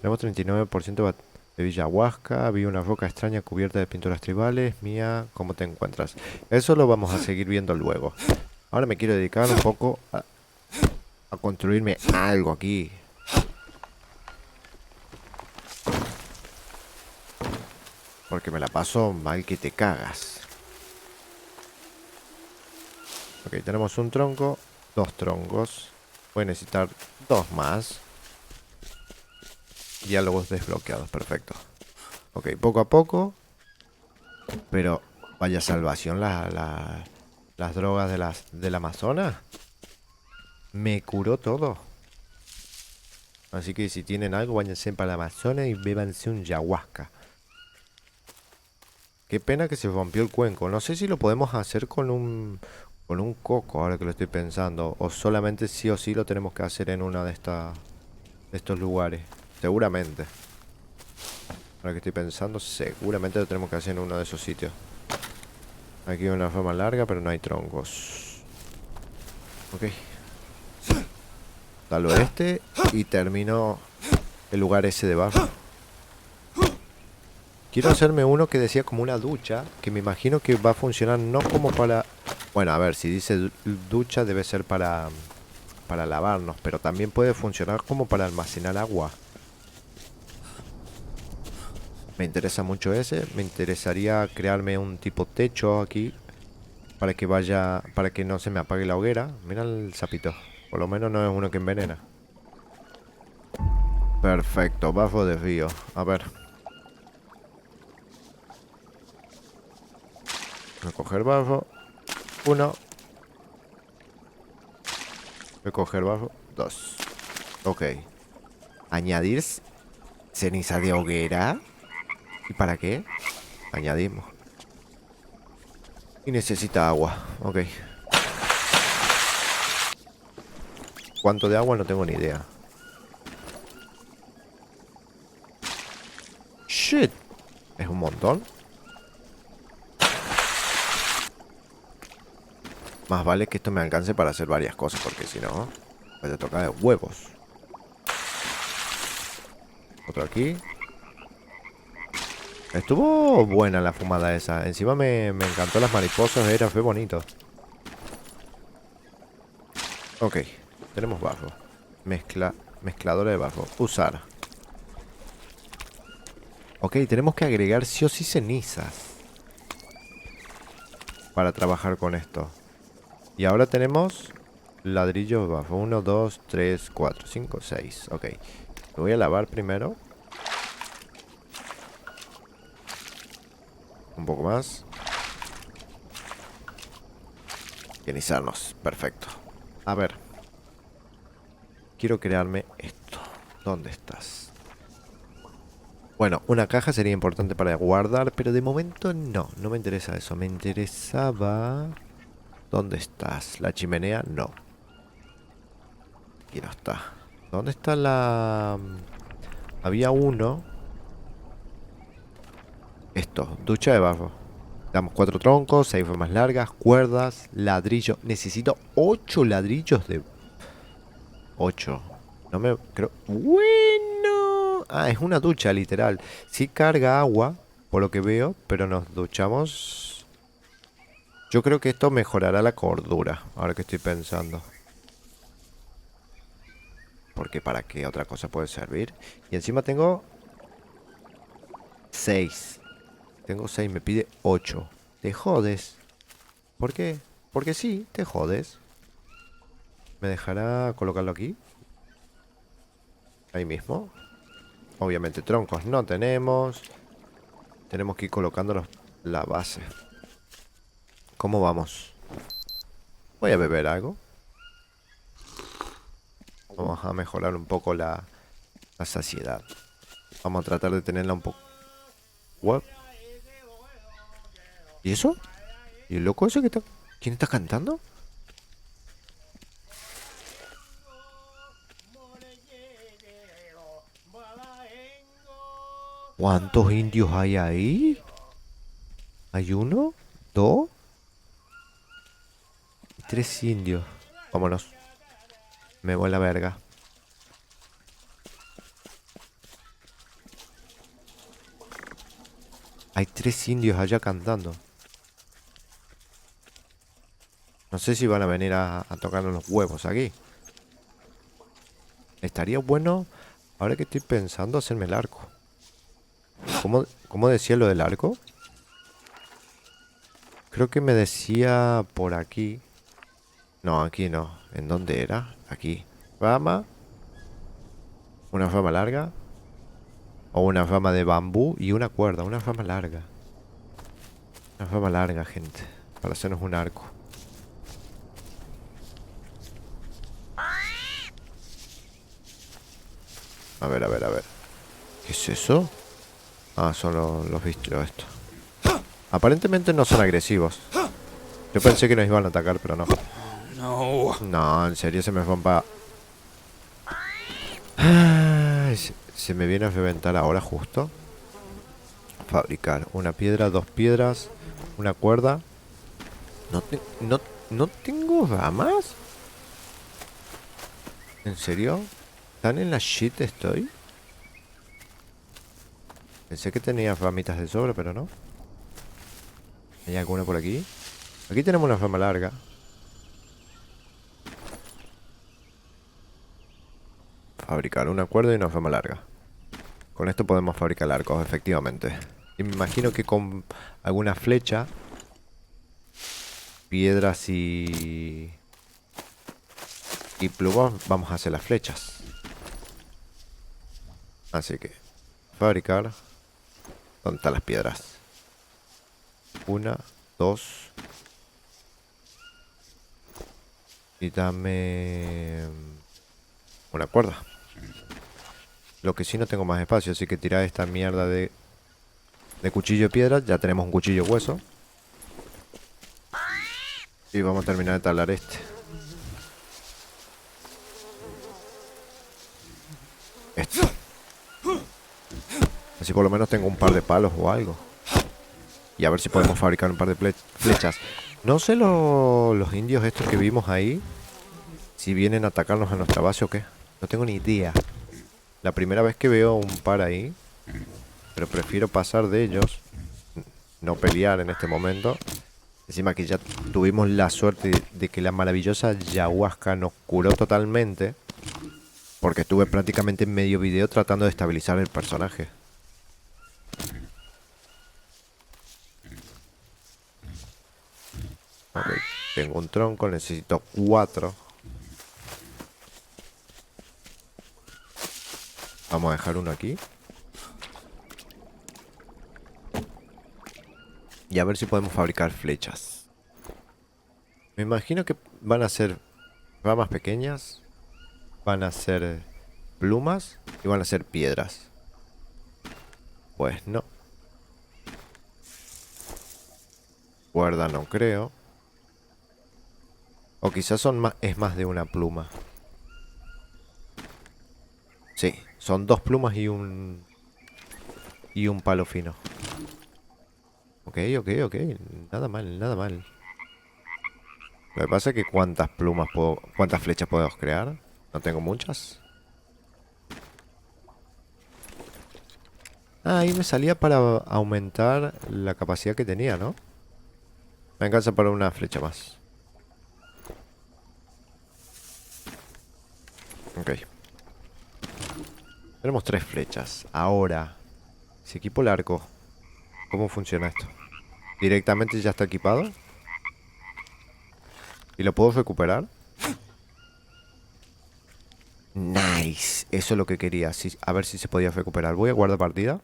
Tenemos 39% de Villa Huasca, vi una roca extraña cubierta de pinturas tribales. Mia, ¿cómo te encuentras? Eso lo vamos a seguir viendo luego. Ahora me quiero dedicar un poco a construirme algo aquí. Porque me la paso mal que te cagas. Ok, tenemos un tronco, 2 troncos. Voy a necesitar 2 más. Diálogos desbloqueados, perfecto. Ok, poco a poco. Pero vaya salvación las drogas del Amazonas. Me curó todo. Así que si tienen algo, váyanse para el Amazonas y bébanse un ayahuasca. Qué pena que se rompió el cuenco. No sé si lo podemos hacer con un coco, ahora que lo estoy pensando. O solamente sí o sí lo tenemos que hacer en una de estos lugares. Seguramente. Ahora que estoy pensando, seguramente lo tenemos que hacer en uno de esos sitios. Aquí hay una rama larga, pero no hay troncos. Ok. Al oeste y termino el lugar ese debajo. Quiero hacerme uno que decía como una ducha, que me imagino que va a funcionar no como para... Bueno, a ver, si dice ducha debe ser para lavarnos, pero también puede funcionar como para almacenar agua. Me interesa mucho ese, me interesaría crearme un tipo techo aquí para que no se me apague la hoguera. Mira el sapito, por lo menos no es uno que envenena. Perfecto, bafo de río. A ver. Voy a coger bajo. 1. Voy a coger bajo. 2. Ok. Añadir ceniza de hoguera. ¿Y para qué? Añadimos. Y necesita agua. Ok. ¿Cuánto de agua? No tengo ni idea. Shit. Es un montón. Más vale que esto me alcance para hacer varias cosas, porque si no, voy a tocar de huevos. Otro aquí. Estuvo buena la fumada esa. Encima me encantó las mariposas, fue bonito. Ok, tenemos bajo. Mezcladora de bajo. Usar. Ok, tenemos que agregar sí o sí cenizas para trabajar con esto. Y ahora tenemos ladrillos bajo. 1, 2, 3, 4, 5, 6. Ok. Lo voy a lavar primero. Un poco más. Higienizarnos. Perfecto. A ver. Quiero crearme esto. ¿Dónde estás? Bueno, una caja sería importante para guardar, pero de momento no. No me interesa eso. Me interesaba... ¿Dónde estás? ¿La chimenea? No. Aquí no está. ¿Dónde está la...? Había uno Esto, ducha de barro. Damos 4 troncos, 6 ramas largas, cuerdas, ladrillo. Necesito 8 ladrillos de... 8. No me... creo... Bueno. Ah, es una ducha, literal. Sí carga agua, por lo que veo, pero nos duchamos... Yo creo que esto mejorará la cordura, ahora que estoy pensando. Porque para qué otra cosa puede servir. Y encima tengo 6. Tengo 6, me pide 8. Te jodes. ¿Por qué? Porque sí, te jodes. ¿Me dejará colocarlo aquí? Ahí mismo. Obviamente troncos no tenemos. Tenemos que ir colocándolos la base. ¿Cómo vamos? Voy a beber algo. Vamos a mejorar un poco la saciedad. Vamos a tratar de tenerla un poco... ¿What? ¿Y eso? ¿Y el loco ese que está... ¿Quién está cantando? ¿Cuántos indios hay ahí? ¿Hay 1? ¿2? 3 indios. Vámonos. Me voy a la verga. Hay 3 indios allá cantando. No sé si van a venir a tocarnos los huevos aquí. Estaría bueno, ahora que estoy pensando, hacerme el arco. ¿Cómo decía lo del arco? Creo que me decía por aquí. No, aquí no. ¿En dónde era? Aquí. Rama. Una rama larga. O una rama de bambú y una cuerda. Una rama larga. Una rama larga, gente. Para hacernos un arco. A ver, a ver, a ver. ¿Qué es eso? Ah, son los bichos estos. Aparentemente no son agresivos. Yo pensé que nos iban a atacar, pero no. No. No, en serio se me rompa. Ay, se me viene a reventar ahora justo. Fabricar una piedra, 2 piedras, una cuerda. No tengo ramas. ¿En serio? ¿Tan en la shit estoy? Pensé que tenía ramitas de sobra, pero no. ¿Hay alguna por aquí? Aquí tenemos una rama larga. Fabricar una cuerda y una rama larga. Con esto podemos fabricar arcos, efectivamente. Y me imagino que con alguna flecha, piedras y plumas vamos a hacer las flechas. Así que fabricar. ¿Dónde están las piedras? 1, 2. Y dame una cuerda. Lo que sí, no tengo más espacio, así que tirar esta mierda de cuchillo de piedra. Ya tenemos un cuchillo de hueso. Y vamos a terminar de talar este. Así por lo menos tengo un par de palos o algo. Y a ver si podemos fabricar un par de flechas. No sé los indios estos que vimos ahí, si vienen a atacarnos a nuestra base o qué. No tengo ni idea. La primera vez que veo un par ahí. Pero prefiero pasar de ellos. No pelear en este momento. Encima que ya tuvimos la suerte de que la maravillosa ayahuasca nos curó totalmente. Porque estuve prácticamente en medio video tratando de estabilizar el personaje. Ok, tengo un tronco, necesito 4. Vamos a dejar uno aquí. Y a ver si podemos fabricar flechas. Me imagino que van a ser ramas pequeñas. Van a ser plumas. Y van a ser piedras. Pues no. Cuerda no creo. O quizás es más de una pluma. Sí, son 2 plumas y un palo fino. Ok, ok, ok. Nada mal, nada mal. Lo que pasa es que cuántas plumas puedo... ¿Cuántas flechas podemos crear? No tengo muchas. Ah, ahí me salía para aumentar la capacidad que tenía, ¿no? Me alcanza para una flecha más. Ok. Tenemos 3 flechas. Ahora, si equipo el arco, ¿cómo funciona esto? ¿Directamente ya está equipado? ¿Y lo puedo recuperar? Nice. Eso es lo que quería. Sí, a ver si se podía recuperar. Voy a guardar partida.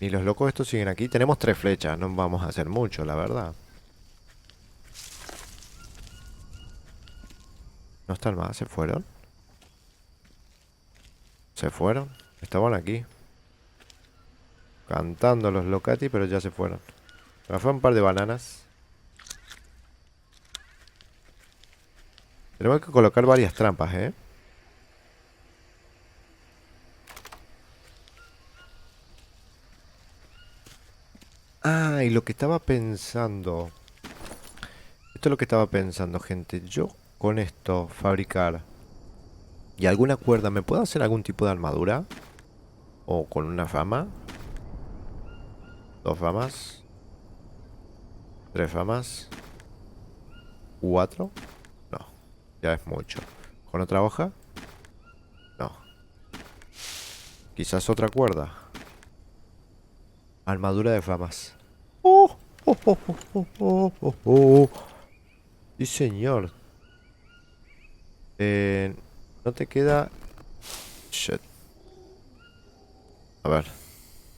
Y los locos estos siguen aquí. Tenemos 3 flechas. No vamos a hacer mucho, la verdad. ¿No están más? ¿Se fueron? ¿Se fueron? Estaban aquí. Cantando los locati, pero ya se fueron. Me fue un par de bananas. Tenemos que colocar varias trampas, ¿eh? Ah, y lo que estaba pensando. Esto es lo que estaba pensando, gente. Yo con esto fabricar y alguna cuerda, ¿me puedo hacer algún tipo de armadura? O con una rama. 2 ramas. 3 ramas. 4. No, ya es mucho. ¿Con otra hoja? No. Quizás otra cuerda. Armadura de ramas. ¡Oh! ¡Oh, oh, oh, oh, oh, oh, oh! Sí, señor. No te queda... Shit. A ver.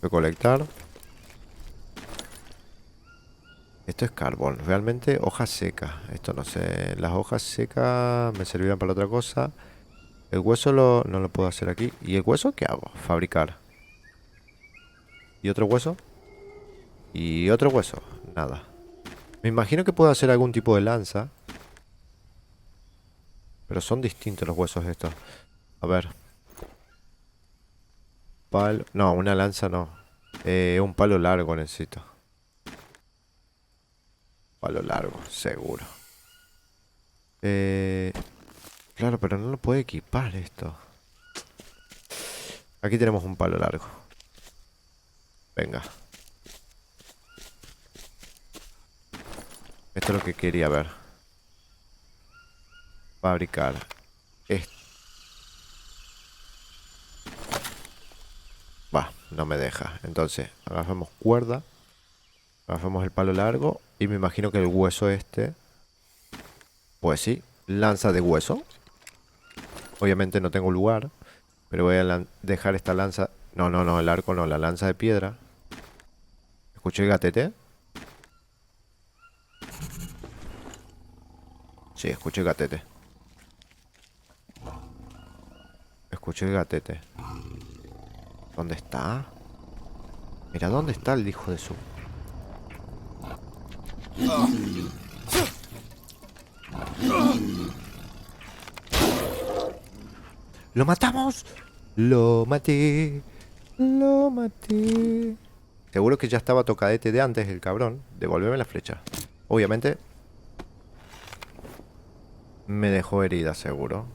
Voy a colectar. Esto es carbón. Realmente hojas secas. Esto no sé. Las hojas secas me servirán para otra cosa. El hueso no lo puedo hacer aquí. ¿Y el hueso qué hago? Fabricar. ¿Y otro hueso? ¿Y otro hueso? Nada. Me imagino que puedo hacer algún tipo de lanza. Pero son distintos los huesos estos. A ver. Palo. No, una lanza no. Un palo largo necesito. Palo largo, seguro. Claro, pero no lo puedo equipar esto. Aquí tenemos un palo largo. Venga. Esto es lo que quería ver. Fabricar. Esto. Va, no me deja. Entonces, agarramos cuerda. Agarramos el palo largo. Y me imagino que el hueso este... Pues sí, lanza de hueso. Obviamente no tengo lugar. Pero voy a dejar esta lanza... No, no, no, el arco no, la lanza de piedra. ¿Escuché el gatete? Sí, escuché el gatete. Escuché el gatete. ¿Dónde está? Mira, ¿dónde está el hijo de su...? ¡Lo matamos! ¡Lo maté! ¡Lo maté! Seguro que ya estaba tocadete de antes el cabrón. Devuélveme la flecha. Obviamente me dejó herida, seguro.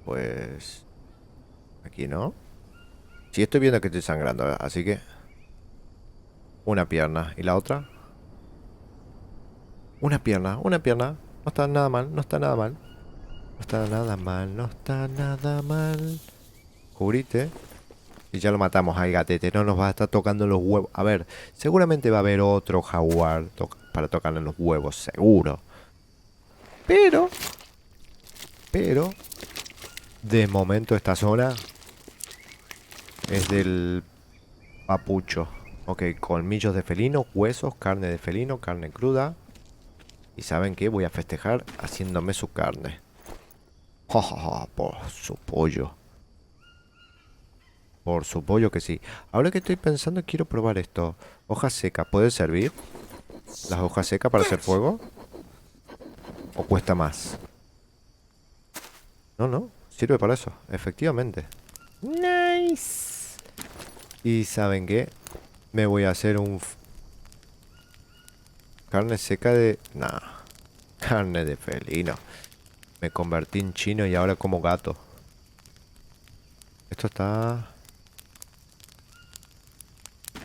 Pues... Aquí no. Sí, estoy viendo que estoy sangrando, así que... Una pierna. ¿Y la otra? Una pierna, una pierna. No está nada mal, no está nada mal. No está nada mal, no está nada mal. Cubrite. Y ya lo matamos al gatete. No nos va a estar tocando los huevos. A ver, seguramente va a haber otro jaguar para tocarle los huevos, seguro. Pero... De momento esta zona es del papucho. Ok, colmillos de felino, huesos, carne de felino, carne cruda. ¿Y saben qué? Voy a festejar haciéndome su carne. Ja, ja, ja, por su pollo. Por su pollo que sí. Ahora que estoy pensando, quiero probar esto. Hoja seca, ¿puede servir? ¿Las hojas secas para hacer fuego? ¿O cuesta más? No, no, sirve para eso, efectivamente. Nice. Y ¿saben qué? Me voy a hacer un... Carne seca de... Nah. Carne de felino. Me convertí en chino y ahora como gato. Esto está...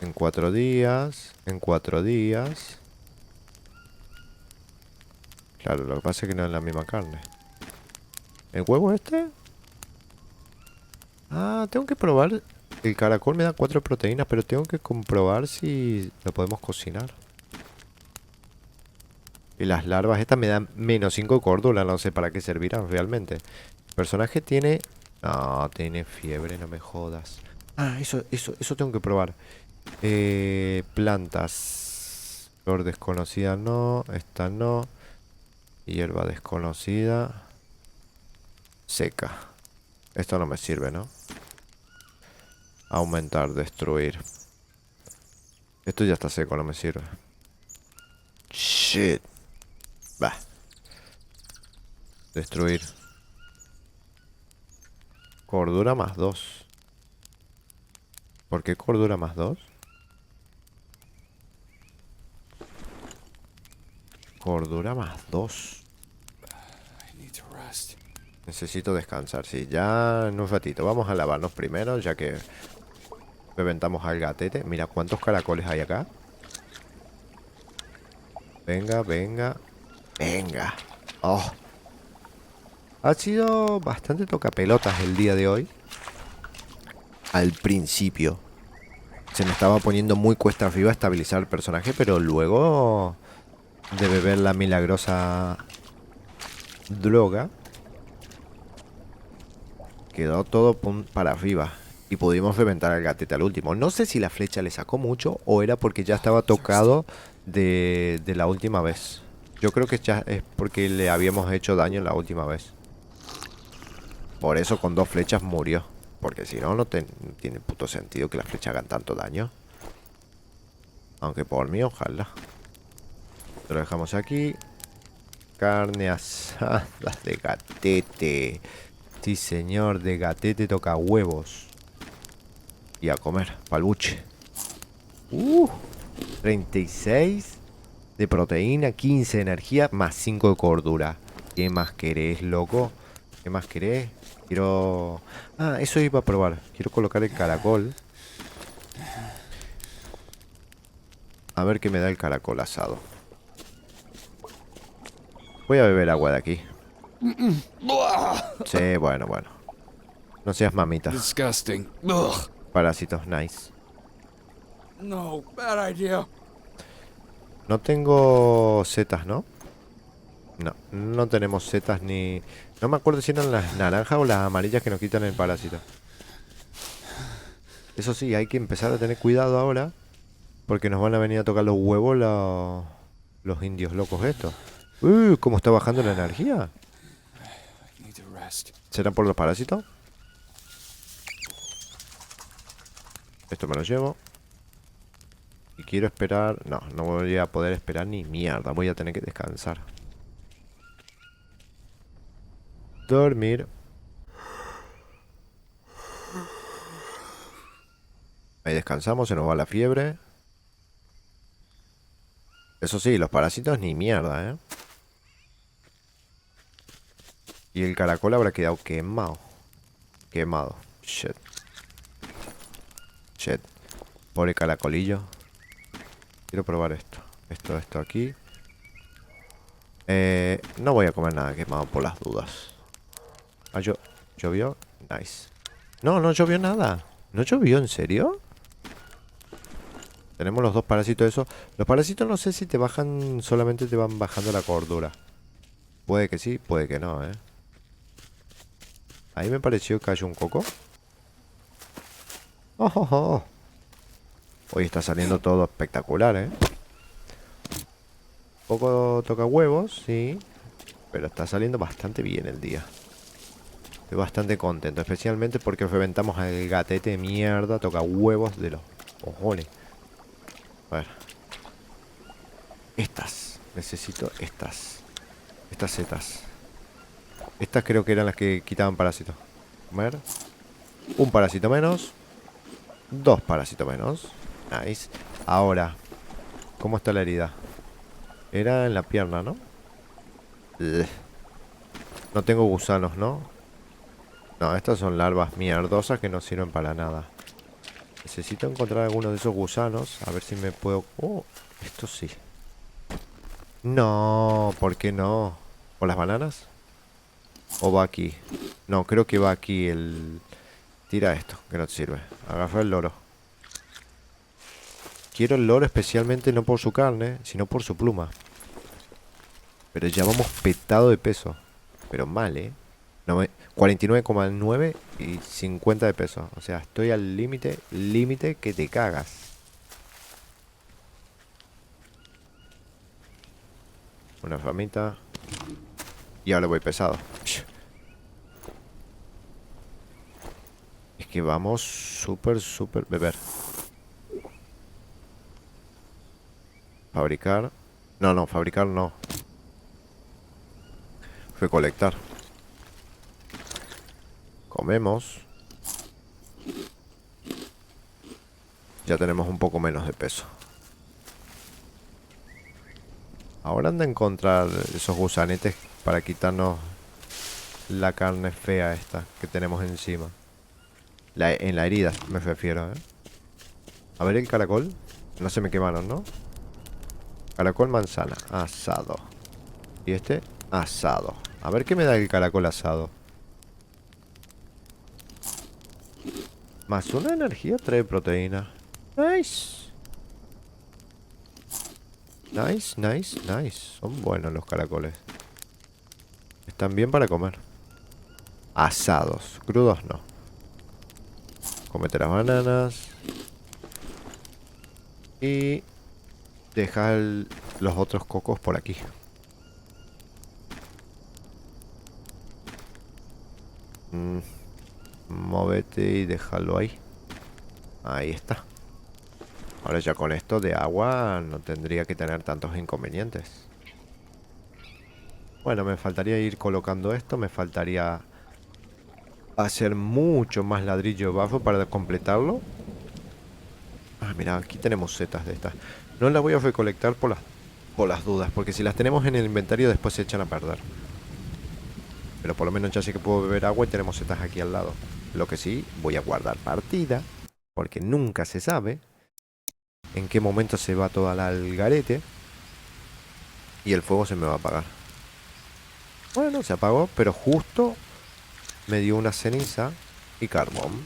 En 4 días. En 4 días. Claro, lo que pasa es que no es la misma carne. ¿El huevo este? Ah, tengo que probar. El caracol me da 4 proteínas, pero tengo que comprobar si lo podemos cocinar. Y las larvas estas me dan menos 5 córdula, no sé para qué servirán realmente. El personaje tiene... No, tiene fiebre, no me jodas. Ah, eso tengo que probar. Plantas. Flor desconocida no, esta no. Hierba desconocida. Seca. Esto no me sirve, ¿no? Aumentar, destruir. Esto ya está seco, no me sirve. Shit. Bah. Destruir. Cordura más 2. ¿Por qué cordura más 2? Cordura más 2. I need to rest. Necesito descansar, sí. Ya en un ratito. Vamos a lavarnos primero, ya que reventamos al gatete. Mira cuántos caracoles hay acá. Venga, venga. Venga. Oh. Ha sido bastante tocapelotas el día de hoy. Al principio se me estaba poniendo muy cuesta arriba estabilizar el personaje, pero luego de beber la milagrosa droga quedó todo para arriba y pudimos reventar al gatete al último. No sé si la flecha le sacó mucho o era porque ya estaba tocado de la última vez. Yo creo que ya es porque le habíamos hecho daño la última vez. Por eso con 2 flechas murió. Porque si no, no tiene puto sentido que las flechas hagan tanto daño. Aunque por mí, ojalá. Lo dejamos aquí. Carne asada de gatete. Sí, señor, de gatete toca huevos. Y a comer, palbuche. 36 de proteína, 15 de energía, más 5 de cordura. ¿Qué más querés, loco? ¿Qué más querés? Quiero... Ah, eso iba a probar. Quiero colocar el caracol. A ver qué me da el caracol asado. Voy a beber agua de aquí. Sí, bueno. No seas mamita. Disgusting. Ugh. Parásitos, nice. No, bad idea. No tengo setas, ¿no? No, no tenemos setas ni... No me acuerdo si eran las naranjas o las amarillas que nos quitan el parásito. Eso sí, hay que empezar a tener cuidado ahora. Porque nos van a venir a tocar los huevos los indios locos estos. ¿Cómo está bajando la energía? I need to rest. ¿Serán por los parásitos? Esto me lo llevo. Y quiero esperar... No, no voy a poder esperar ni mierda. Voy a tener que descansar. Dormir. Ahí descansamos, se nos va la fiebre. Eso sí, los parásitos ni mierda, ¿eh? Y el caracol habrá quedado quemado. Quemado. Shit. Shit. Pobre caracolillo. Quiero probar esto. Esto aquí. No voy a comer nada quemado por las dudas. Ah, ¿llovió? Nice. No llovió nada. ¿No llovió en serio? Tenemos los 2 parásitos esos. Los parásitos no sé si te bajan... Solamente te van bajando la cordura. Puede que sí, puede que no, ¿eh? Ahí me pareció que cayó un coco. Oh. Hoy está saliendo todo espectacular, ¿eh? Poco toca huevos, sí. Pero está saliendo bastante bien el día. Estoy bastante contento, especialmente porque reventamos al gatete de mierda, toca huevos de los cojones. A ver. Necesito estas. Estas setas. Estas creo que eran las que quitaban parásitos. A ver. Un parásito menos. 2 parásitos menos. Nice. Ahora, ¿cómo está la herida? Era en la pierna, ¿no? Ugh. No tengo gusanos, ¿no? No, estas son larvas mierdosas que no sirven para nada. Necesito encontrar alguno de esos gusanos. A ver si me puedo... Oh, esto sí. No, ¿por qué no? ¿O las bananas? ¿O va aquí? No, creo que va aquí el... Tira esto, que no te sirve. Agarra el loro. Quiero el loro especialmente no por su carne, sino por su pluma. Pero ya vamos petado de peso. Pero mal, ¿eh? 49,9 y 50 de peso. O sea, estoy al límite, límite que te cagas. Una ramita. Y ahora voy pesado. Es que vamos súper, súper... Beber. Fabricar. No, no, fabricar no. Recolectar. Comemos. Ya tenemos un poco menos de peso. Ahora anda a encontrar esos gusanetes para quitarnos la carne fea esta que tenemos encima. En la herida me refiero, ¿eh? A ver el caracol. No se me quemaron, ¿no? Caracol manzana. Asado. Y este, asado. A ver qué me da el caracol asado. Más una energía trae proteína. Nice. Nice, nice, nice. Son buenos los caracoles. Están bien para comer. Asados. Crudos no. Comete las bananas. Y deja los otros cocos por aquí. Móvete y déjalo ahí. Ahí está. Ahora ya con esto de agua no tendría que tener tantos inconvenientes. Bueno, me faltaría ir colocando esto. Me faltaría hacer mucho más ladrillo de barro para completarlo. Ah, mira, aquí tenemos setas de estas. No las voy a recolectar por las dudas, porque si las tenemos en el inventario después se echan a perder. Pero por lo menos ya sé que puedo beber agua y tenemos setas aquí al lado. Lo que sí, voy a guardar partida, porque nunca se sabe en qué momento se va toda la algarete y el fuego se me va a apagar. Bueno, se apagó, pero justo me dio una ceniza y carbón.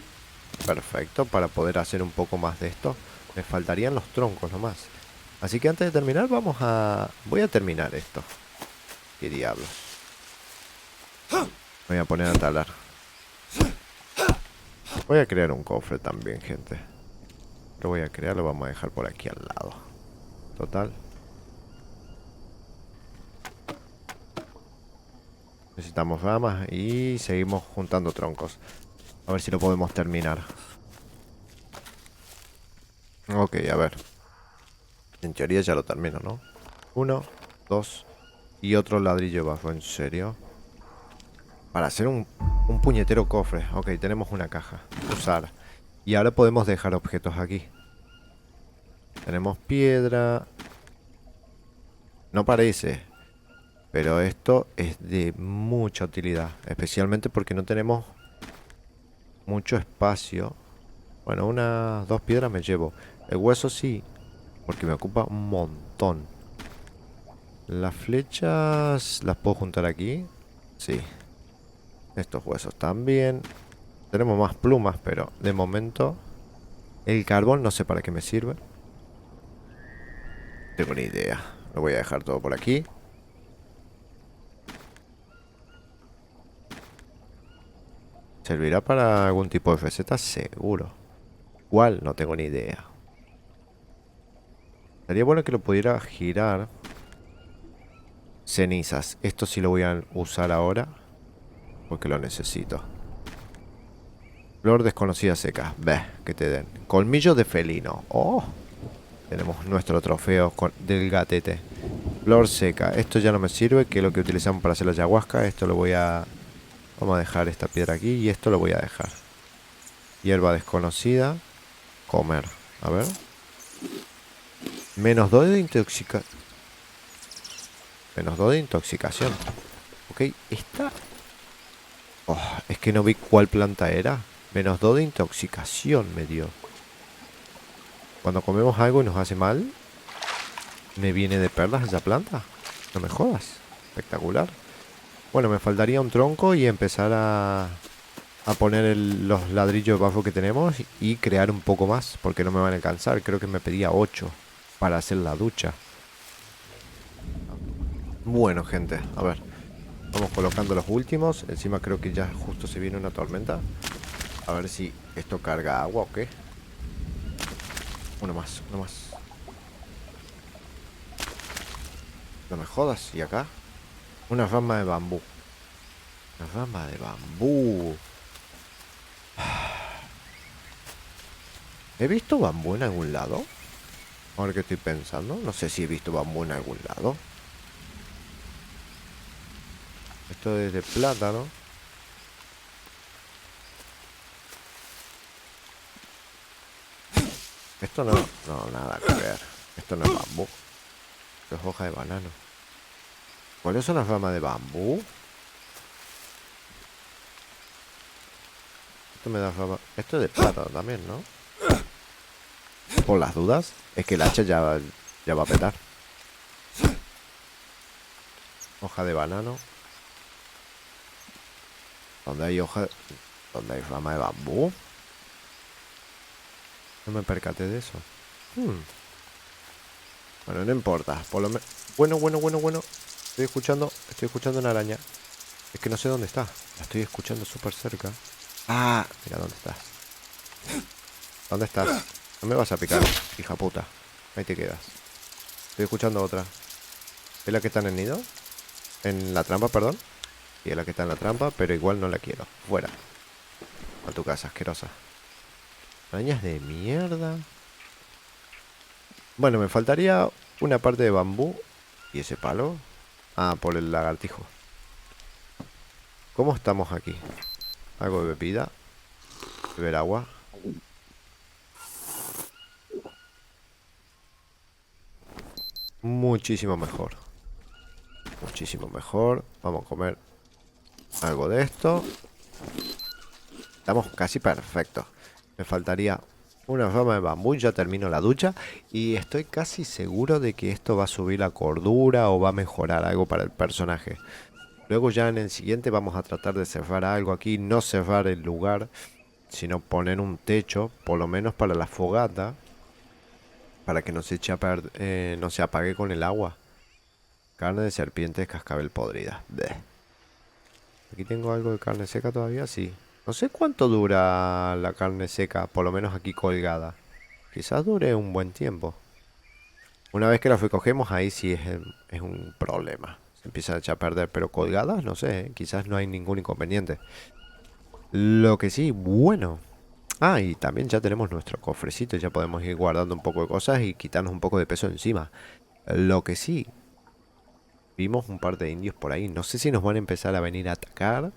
Perfecto, para poder hacer un poco más de esto. Me faltarían los troncos nomás. Así que antes de terminar voy a terminar esto. Qué diablos. Voy a poner a talar. Voy a crear un cofre también, gente. Lo voy a crear, lo vamos a dejar por aquí al lado. Total. Necesitamos ramas y seguimos juntando troncos. A ver si lo podemos terminar. Ok, a ver. En teoría ya lo termino, ¿no? 1, 2 y otro ladrillo bajo, en serio. Para hacer un puñetero cofre. Ok, tenemos una caja. Usar. Y ahora podemos dejar objetos aquí. Tenemos piedra. No parece, pero esto es de mucha utilidad. Especialmente porque no tenemos mucho espacio. Bueno, unas 2 piedras me llevo. El hueso sí, porque me ocupa un montón. Las flechas las puedo juntar aquí. Sí. Estos huesos también. Tenemos más plumas, pero de momento el carbón no sé para qué me sirve. No tengo ni idea. Lo voy a dejar todo por aquí. ¿Servirá para algún tipo de receta? Seguro. ¿Cuál? No tengo ni idea. Sería bueno que lo pudiera girar. Cenizas. Esto sí lo voy a usar ahora, porque lo necesito. Flor desconocida seca. Ve, que te den. Colmillo de felino. Oh. Tenemos nuestro trofeo del gatete. Flor seca. Esto ya no me sirve, que es lo que utilizamos para hacer la ayahuasca. Esto lo voy a... Vamos a dejar esta piedra aquí y esto lo voy a dejar. Hierba desconocida. Comer. A ver. -2 de intoxicación. -2 de intoxicación. Ok, esta... Oh, es que no vi cuál planta era. -2 de intoxicación me dio. Cuando comemos algo y nos hace mal, ¿me viene de perlas esa planta? No me jodas. Espectacular. Bueno, me faltaría un tronco y empezar a poner los ladrillos de bafo que tenemos y crear un poco más, porque no me van a alcanzar. Creo que me pedía 8 para hacer la ducha. Bueno, gente, a ver. Vamos colocando los últimos. Encima creo que ya justo se viene una tormenta. A ver si esto carga agua o qué. Uno más, uno más. No me jodas. ¿Y acá? Una rama de bambú. Una rama de bambú. ¿He visto bambú en algún lado? Ahora que estoy pensando. No sé si he visto bambú en algún lado. Esto es de plátano. Esto no, nada que ver. Esto no es bambú. Esto es hoja de banano. ¿Cuáles son las ramas de bambú? Esto me da rama. Esto es de plátano también, ¿no? Por las dudas. Es que el hacha ya va a petar. Hoja de banano. ¿Dónde hay hoja? ¿Dónde hay rama de bambú? No me percaté de eso. Bueno, no importa. Por lo menos. Bueno. Estoy escuchando una araña. Es que no sé dónde está. La estoy escuchando súper cerca. Ah, mira dónde estás. ¿Dónde estás? No me vas a picar, hija puta. Ahí te quedas. Estoy escuchando otra. ¿Es la que está en el nido? En la trampa, perdón. Y es la que está en la trampa, pero igual no la quiero. Fuera. A tu casa, asquerosa. Arañas de mierda. Bueno, me faltaría una parte de bambú. ¿Y ese palo? Ah, por el lagartijo. ¿Cómo estamos aquí? Algo de bebida. Beber agua. Muchísimo mejor. Muchísimo mejor. Vamos a comer algo de esto. Estamos casi perfectos. Me faltaría una rama de bambú. Ya termino la ducha. Y estoy casi seguro de que esto va a subir la cordura o va a mejorar algo para el personaje. Luego ya en el siguiente vamos a tratar de cerrar algo aquí. No cerrar el lugar, sino poner un techo, por lo menos para la fogata. Para que no se eche no se apague con el agua. Carne de serpiente de cascabel podrida. Bleh. Aquí tengo algo de carne seca todavía, sí. No sé cuánto dura la carne seca, por lo menos aquí colgada. Quizás dure un buen tiempo. Una vez que la recogemos, ahí sí es un problema. Se empiezan a echar a perder, pero colgadas, no sé, quizás no hay ningún inconveniente. Lo que sí, bueno. Ah, y también ya tenemos nuestro cofrecito, ya podemos ir guardando un poco de cosas y quitarnos un poco de peso encima. Lo que sí, vimos un par de indios por ahí. No sé si nos van a empezar a venir a atacar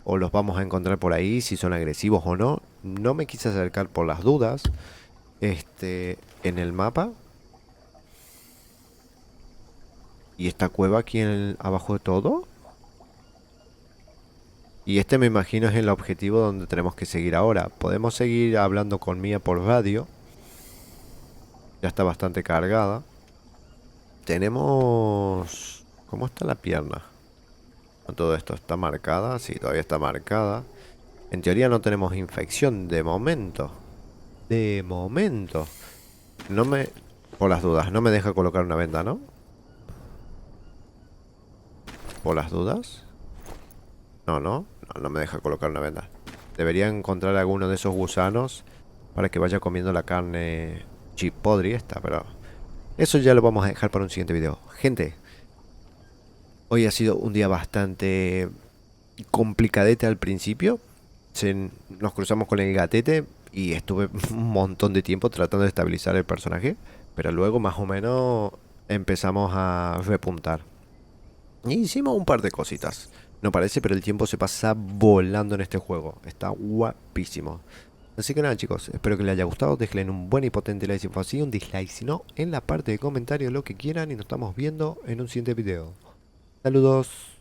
o los vamos a encontrar por ahí, si son agresivos o no. No me quise acercar por las dudas. En el mapa. ¿Y esta cueva aquí abajo de todo? Y me imagino es el objetivo donde tenemos que seguir ahora. Podemos seguir hablando con Mia por radio. Ya está bastante cargada. Tenemos... ¿Cómo está la pierna? Con todo esto, ¿está marcada? Sí, todavía está marcada. En teoría no tenemos infección de momento. De momento. No me... Por las dudas, no me deja colocar una venda, ¿no? Por las dudas. No me deja colocar una venda. Debería encontrar alguno de esos gusanos para que vaya comiendo la carne chipodri esta, pero eso ya lo vamos a dejar para un siguiente video. Gente, hoy ha sido un día bastante complicadete al principio. Nos cruzamos con el gatete y estuve un montón de tiempo tratando de estabilizar el personaje, pero luego más o menos empezamos a repuntar. Y hicimos un par de cositas. No parece, pero el tiempo se pasa volando en este juego. Está guapísimo. Así que nada chicos, espero que les haya gustado, déjenle un buen y potente like si fue así, un dislike si no, en la parte de comentarios lo que quieran y nos estamos viendo en un siguiente video. Saludos.